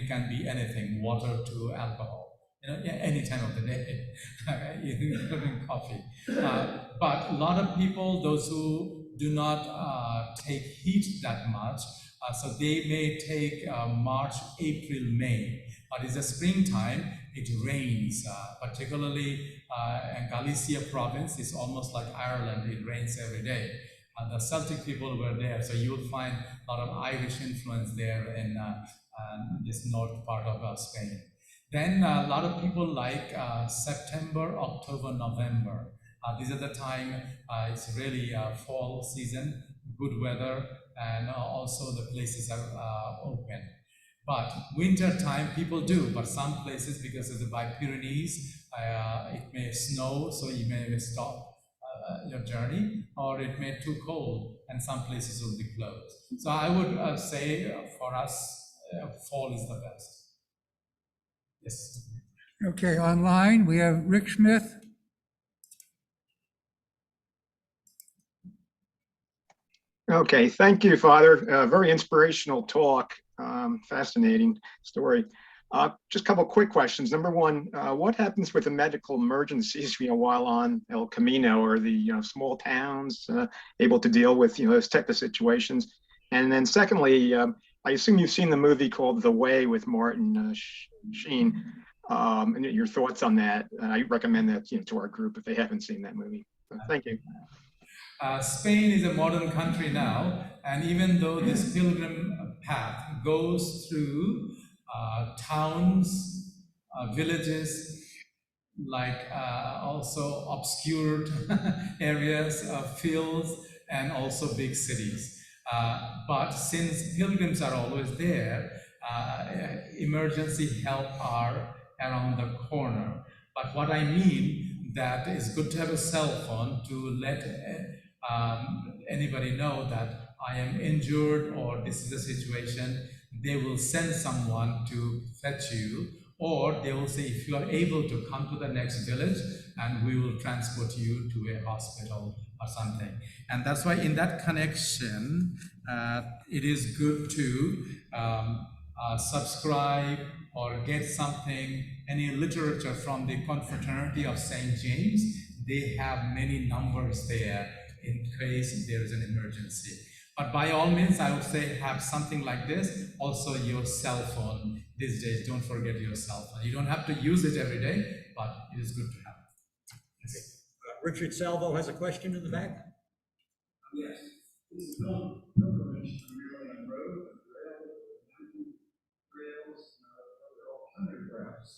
can be anything, water to alcohol, any time of the day, including coffee. But a lot of people, those who do not take heat that much, so they may take March, April, May. But it's the springtime, it rains, particularly in Galicia province. It's almost like Ireland, it rains every day. The Celtic people were there, so you'll find a lot of Irish influence there in this north part of Spain. Then a lot of people like September, October, November. These are the time, it's really fall season. good weather, and also the places are open. But winter time people do, but some places, because of the Pyrenees, it may snow, so you may stop your journey, or it may be too cold, and some places will be closed. So I would say for us, fall is the best. Yes. Okay, online, we have Rick Smith. Okay, thank you, Father. Very inspirational talk. Fascinating story. Just a couple quick questions. Number one, what happens with the medical emergencies, while on El Camino? Are the small towns able to deal with those type of situations? And then secondly, I assume you've seen the movie called The Way with Martin Sheen. And your thoughts on that? I recommend that to our group if they haven't seen that movie. Thank you. Spain is a modern country now, and even though this pilgrim path goes through towns, villages, like also obscured areas, fields, and also big cities. But since pilgrims are always there, emergency help are around the corner. But what I mean, that it's good to have a cell phone to let anybody know that I am injured or this is a situation. They will send someone to fetch you, or they will say, if you are able to come to the next village, and we will transport you to a hospital or something. And that's why in that connection, it is good to subscribe or get something, any literature from the Confraternity of St. James. They have many numbers there in case there is an emergency. But by all means, I would say have something like this. Also your cell phone these days, don't forget your cell phone. You don't have to use it every day, but it is good to have. Yes. Richard Salvo has a question in the back. Yes. This is pilgrimage primarily on road, trails, alternative routes.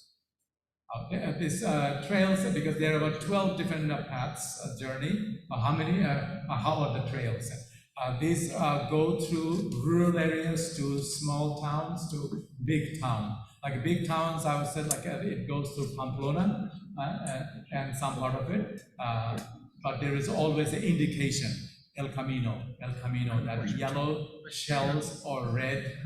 These trails, because there are about 12 different paths journey. How are the trails? These go through rural areas to small towns to big town. Like big towns, I would say, like it goes through Pamplona and some part of it. But there is always an indication, El Camino, that yellow shells or red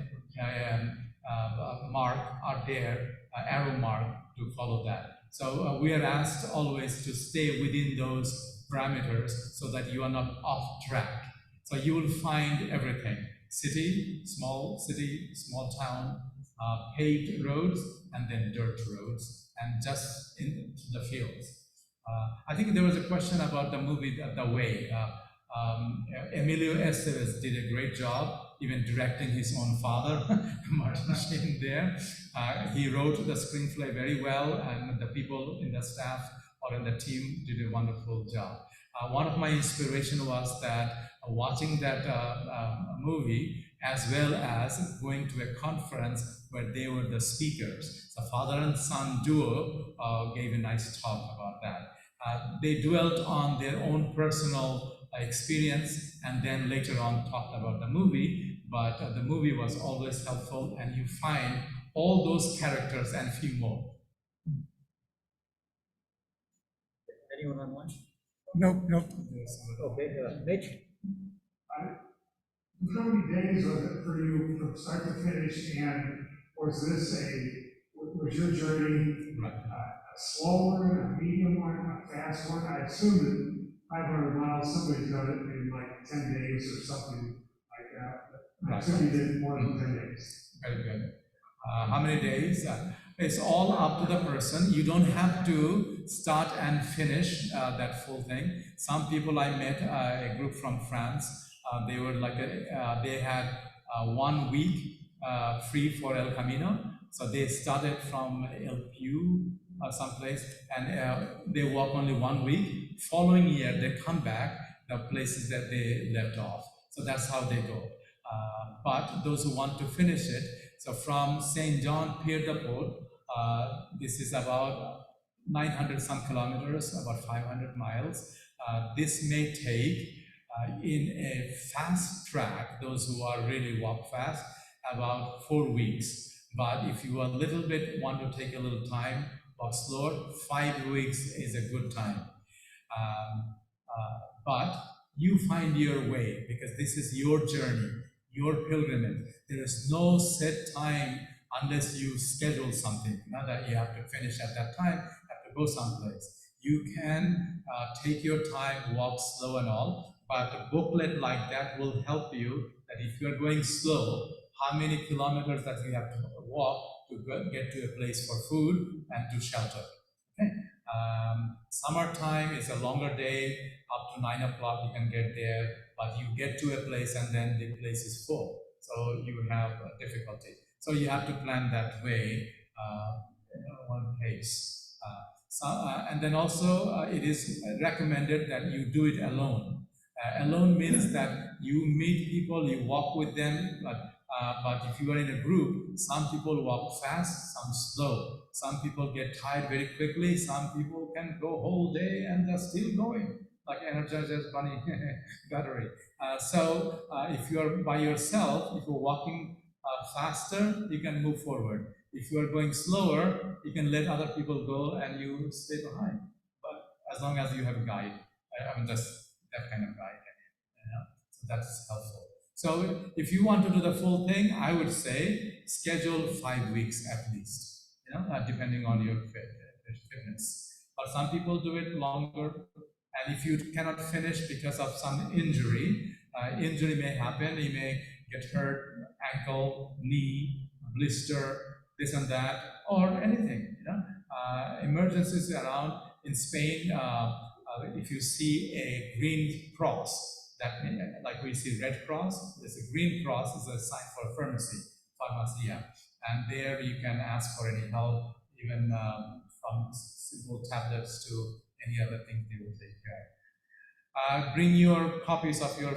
mark are there, arrow mark to follow that. So we are asked always to stay within those parameters so that you are not off track. So you will find everything: city, small town, paved roads, and then dirt roads, and just into the fields. I think there was a question about the movie The Way. Emilio Estevez did a great job, even directing his own father, Martin Sheen there. He wrote the screenplay very well, and the people in the staff or in the team did a wonderful job. One of my inspiration was that watching that movie, as well as going to a conference where they were the speakers. The father and son duo gave a nice talk about that. They dwelt on their own personal experience and then later on talked about the movie, but the movie was always helpful, and you find all those characters and few more. Anyone online? Nope. Okay, Mitch? How many days was it for you from start to finish, and was your journey a slow one, a medium one, a fast one? I assume that 500 miles, somebody's done it in like 10 days or something like that. But I assume you did more than 10 days. Very good. How many days? It's all up to the person. You don't have to start and finish that full thing. Some people I met, a group from France, they were like, they had 1 week free for El Camino. So they started from El Piu, someplace, and they walk only 1 week. Following year, they come back the places that they left off. So that's how they go. But those who want to finish it, so from St. John Pier de Port, this is about 900 some kilometers, about 500 miles. This may take In a fast track, those who are really walk fast, about 4 weeks. But if you are a little bit, want to take a little time, walk slower, 5 weeks is a good time. But you find your way, because this is your journey, your pilgrimage. There is no set time unless you schedule something. Not that you have to finish at that time, have to go someplace. You can take your time, walk slow and all, but a booklet like that will help you that if you're going slow, how many kilometers that you have to walk to get to a place for food and to shelter. Okay. Summertime is a longer day, up to 9 o'clock you can get there, but you get to a place and then the place is full. So you have a difficulty. So you have to plan that way, one pace. And then also it is recommended that you do it alone. Alone means that you meet people, you walk with them, but if you are in a group, some people walk fast, some slow. Some people get tired very quickly. Some people can go whole day and they're still going, like Energizer's bunny battery. So if you are by yourself, if you're walking faster, you can move forward. If you are going slower, you can let other people go and you stay behind. But as long as you have a guide, I mean, that's that kind of guide. So that's helpful. So if you want to do the full thing, I would say schedule 5 weeks at least. Depending on your fitness. But some people do it longer. And if you cannot finish because of some injury, injury may happen. You may get hurt, ankle, knee, blister, this and that, or anything. Emergencies around in Spain. If you see a green cross, that means, like we see Red Cross, there's a green cross is a sign for pharmacia. And there you can ask for any help, even from simple tablets to any other thing they will take care. Bring your copies of your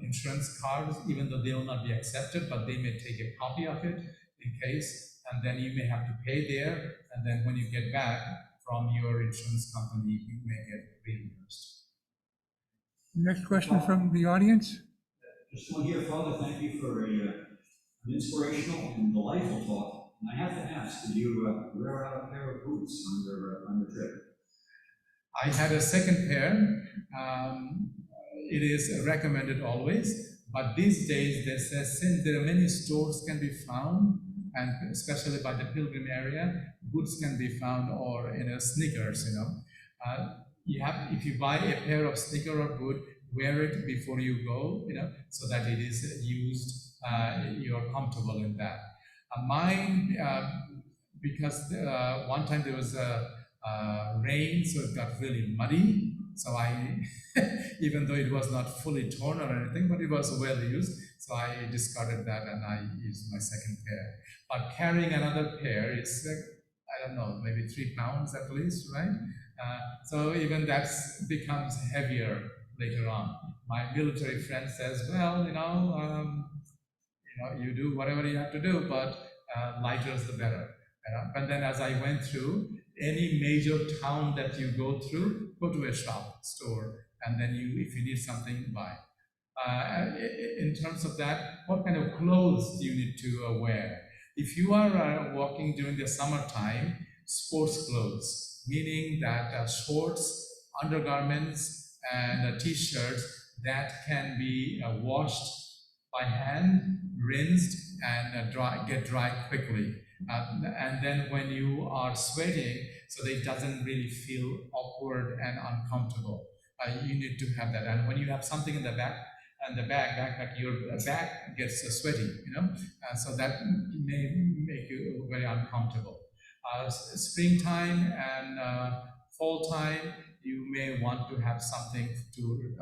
insurance cards, even though they will not be accepted, but they may take a copy of it in case, and then you may have to pay there, and then when you get back from your insurance company, you may get reimbursed. Next question from the audience? Just one here, Father, thank you for an inspirational and delightful talk. And I have to ask, did you wear out a pair of boots on your trip? I had a second pair. It is recommended always, but these days they say since there are many stores can be found, and especially by the Pilgrim area, boots can be found, or sneakers. If you buy a pair of sneaker or boot, wear it before you go. So that it is used. You're comfortable in that. Mine, because one time there was rain, so it got really muddy. So I, even though it was not fully torn or anything, but it was well used, so I discarded that and I used my second pair. But carrying another pair is, I don't know, maybe 3 pounds at least, right? So even that becomes heavier later on. My military friend says, well, you do whatever you have to do, but lighter is the better. But then as I went through, any major town that you go through, go to a store, and then if you need something, buy. In terms of that, what kind of clothes do you need to wear? If you are walking during the summertime, sports clothes, meaning that shorts, undergarments, and t-shirts that can be washed by hand, rinsed, and get dry quickly. And then when you are sweating, so that it doesn't really feel awkward and uncomfortable. You need to have that. And when you have something in the back, and the backpack, your back gets sweaty, so that may make you very uncomfortable. Springtime and fall time, you may want to have something to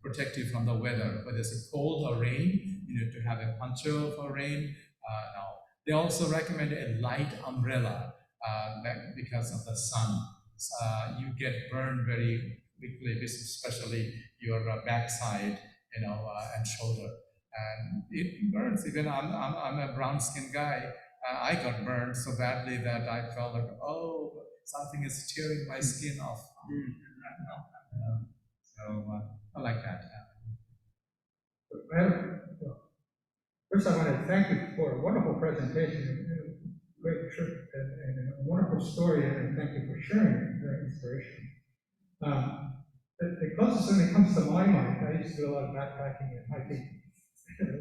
protect you from the weather, whether it's cold or rain. You need to have a poncho for rain. Now, they also recommend a light umbrella because of the sun. You get burned very quickly, especially your backside, and shoulder, and it burns. Even I'm a brown-skinned guy. I got burned so badly that I felt like, oh, something is tearing my skin off. So I like that. First, I want to thank you for a wonderful presentation, and a great trip, and a wonderful story, and thank you for sharing the inspiration. The closest thing that comes to my mind, I used to do a lot of backpacking and hiking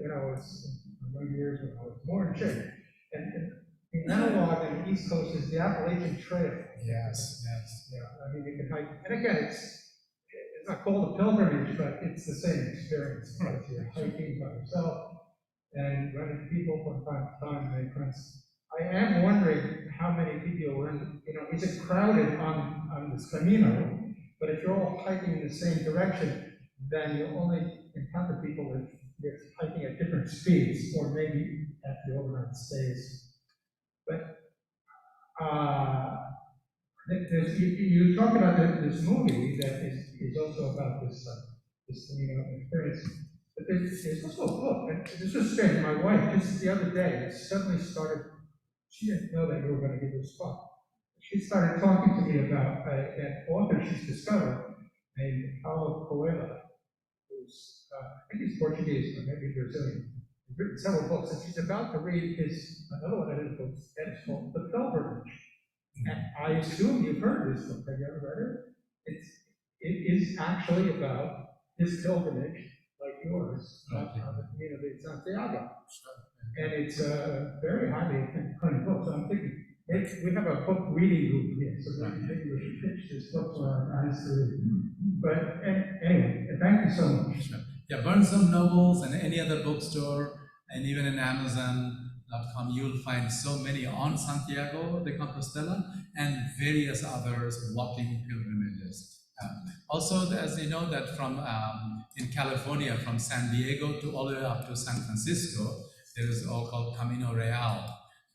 when I was in my years when I was more in shape. And the analog on the East Coast is the Appalachian Trail. Yes. Yeah, I mean, you can hike, and again, it's not called a pilgrimage, but it's the same experience. Because you're hiking by yourself and running people from time to time and make friends. I am wondering how many people are in, is it crowded on this Camino? But if you're all hiking in the same direction, then you only encounter people if you're hiking at different speeds, or maybe at the overnight stays. But you talk about this movie that is also about this experience. But there's also a book, and this was strange. My wife, just the other day, suddenly started, she didn't know that you were going to give this talk. She started talking to me about an author she's discovered named Paulo Coelho, who's, I think he's Portuguese, or maybe Brazilian. He's written several books, and she's about to read another one of his books, and it's called The Pilgrimage. And I assume you've heard this book. Have you ever read it? It is actually about his pilgrimage, like yours, on the Camino de Santiago. And it's a very highly acclaimed book. So I'm thinking, we have a book reading group here, so maybe we should pitch this book for our eyes to read. But anyway, thank you so much. Yeah, Barnes & Nobles and any other bookstore, and even in Amazon.com, you'll find so many on Santiago de Compostela and various others walking pilgrimages. Also, as you know, that from in California, from San Diego to all the way up to San Francisco, there is all called Camino Real.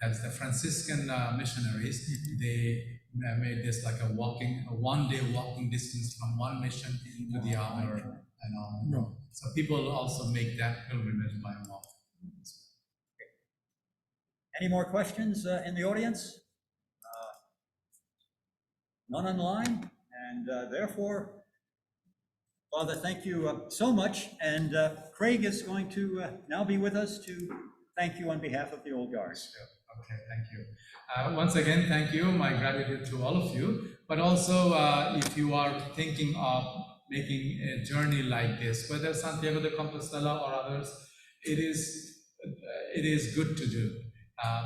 That's the Franciscan missionaries. They made this like a one-day walking distance from one mission to the other, and all. So people also make that pilgrimage by walk. Any more questions in the audience? None online, and therefore, Father, thank you so much. And Craig is going to now be with us to thank you on behalf of the Old Guard. Okay, thank you. Once again, thank you. My gratitude to all of you. But also, if you are thinking of making a journey like this, whether Santiago de Compostela or others, it is good to do.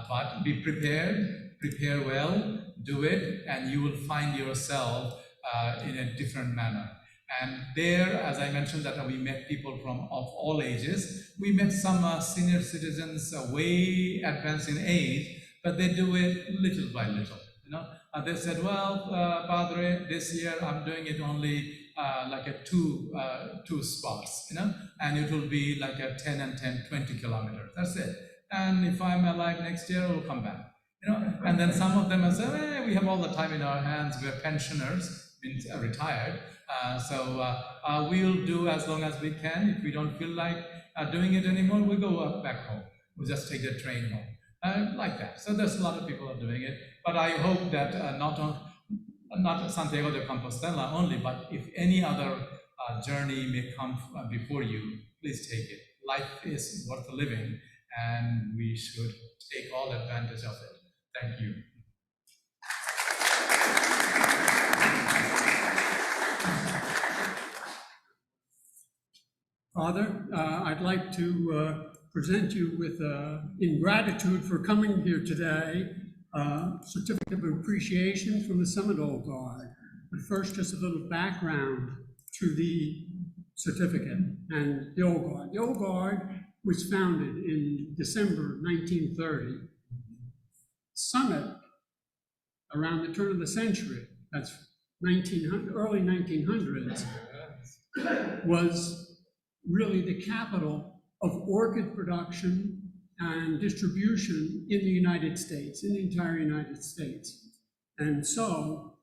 But be prepared, prepare well, do it, and you will find yourself in a different manner. And there, as I mentioned, that we met people of all ages. We met some senior citizens way advanced in age, but they do it little by little. They said, well, Padre, this year I'm doing it only like a two spots, and it will be like a 10 and 10, 20 kilometers. That's it. And if I'm alive next year, we'll come back. And then some of them have said, hey, we have all the time in our hands. We're pensioners, means retired. So we'll do as long as we can. If we don't feel like doing it anymore, we go back home. We'll just take the train home. Like that. So there's a lot of people are doing it. But I hope that not Santiago de Compostela only, but if any other journey may come before you, please take it. Life is worth living, and we should take all advantage of it. Thank you. Father, I'd like to present you with, in gratitude for coming here today, certificate of appreciation from the Seminole Guard. But first, just a little background to the certificate and the Old Guard. The Old Guard was founded in December 1930. Summit, around the turn of the century, that's early 1900s, was really the capital of orchid production and distribution in the United States, in the entire United States. And so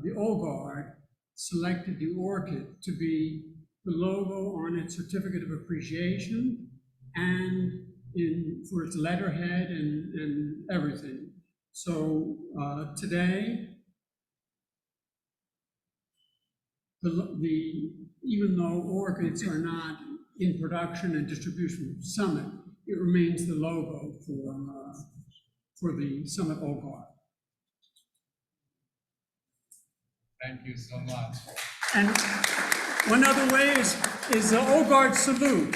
the Old Guard selected the orchid to be the logo on its certificate of appreciation and for its letterhead and everything. So today, even though orchids are not in production and distribution Summit, it remains the logo for the Summit Olgar. Thank you so much. And one other way is the Olgard salute.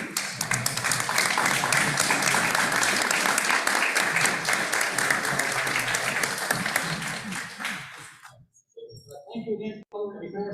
Thank you again, Father.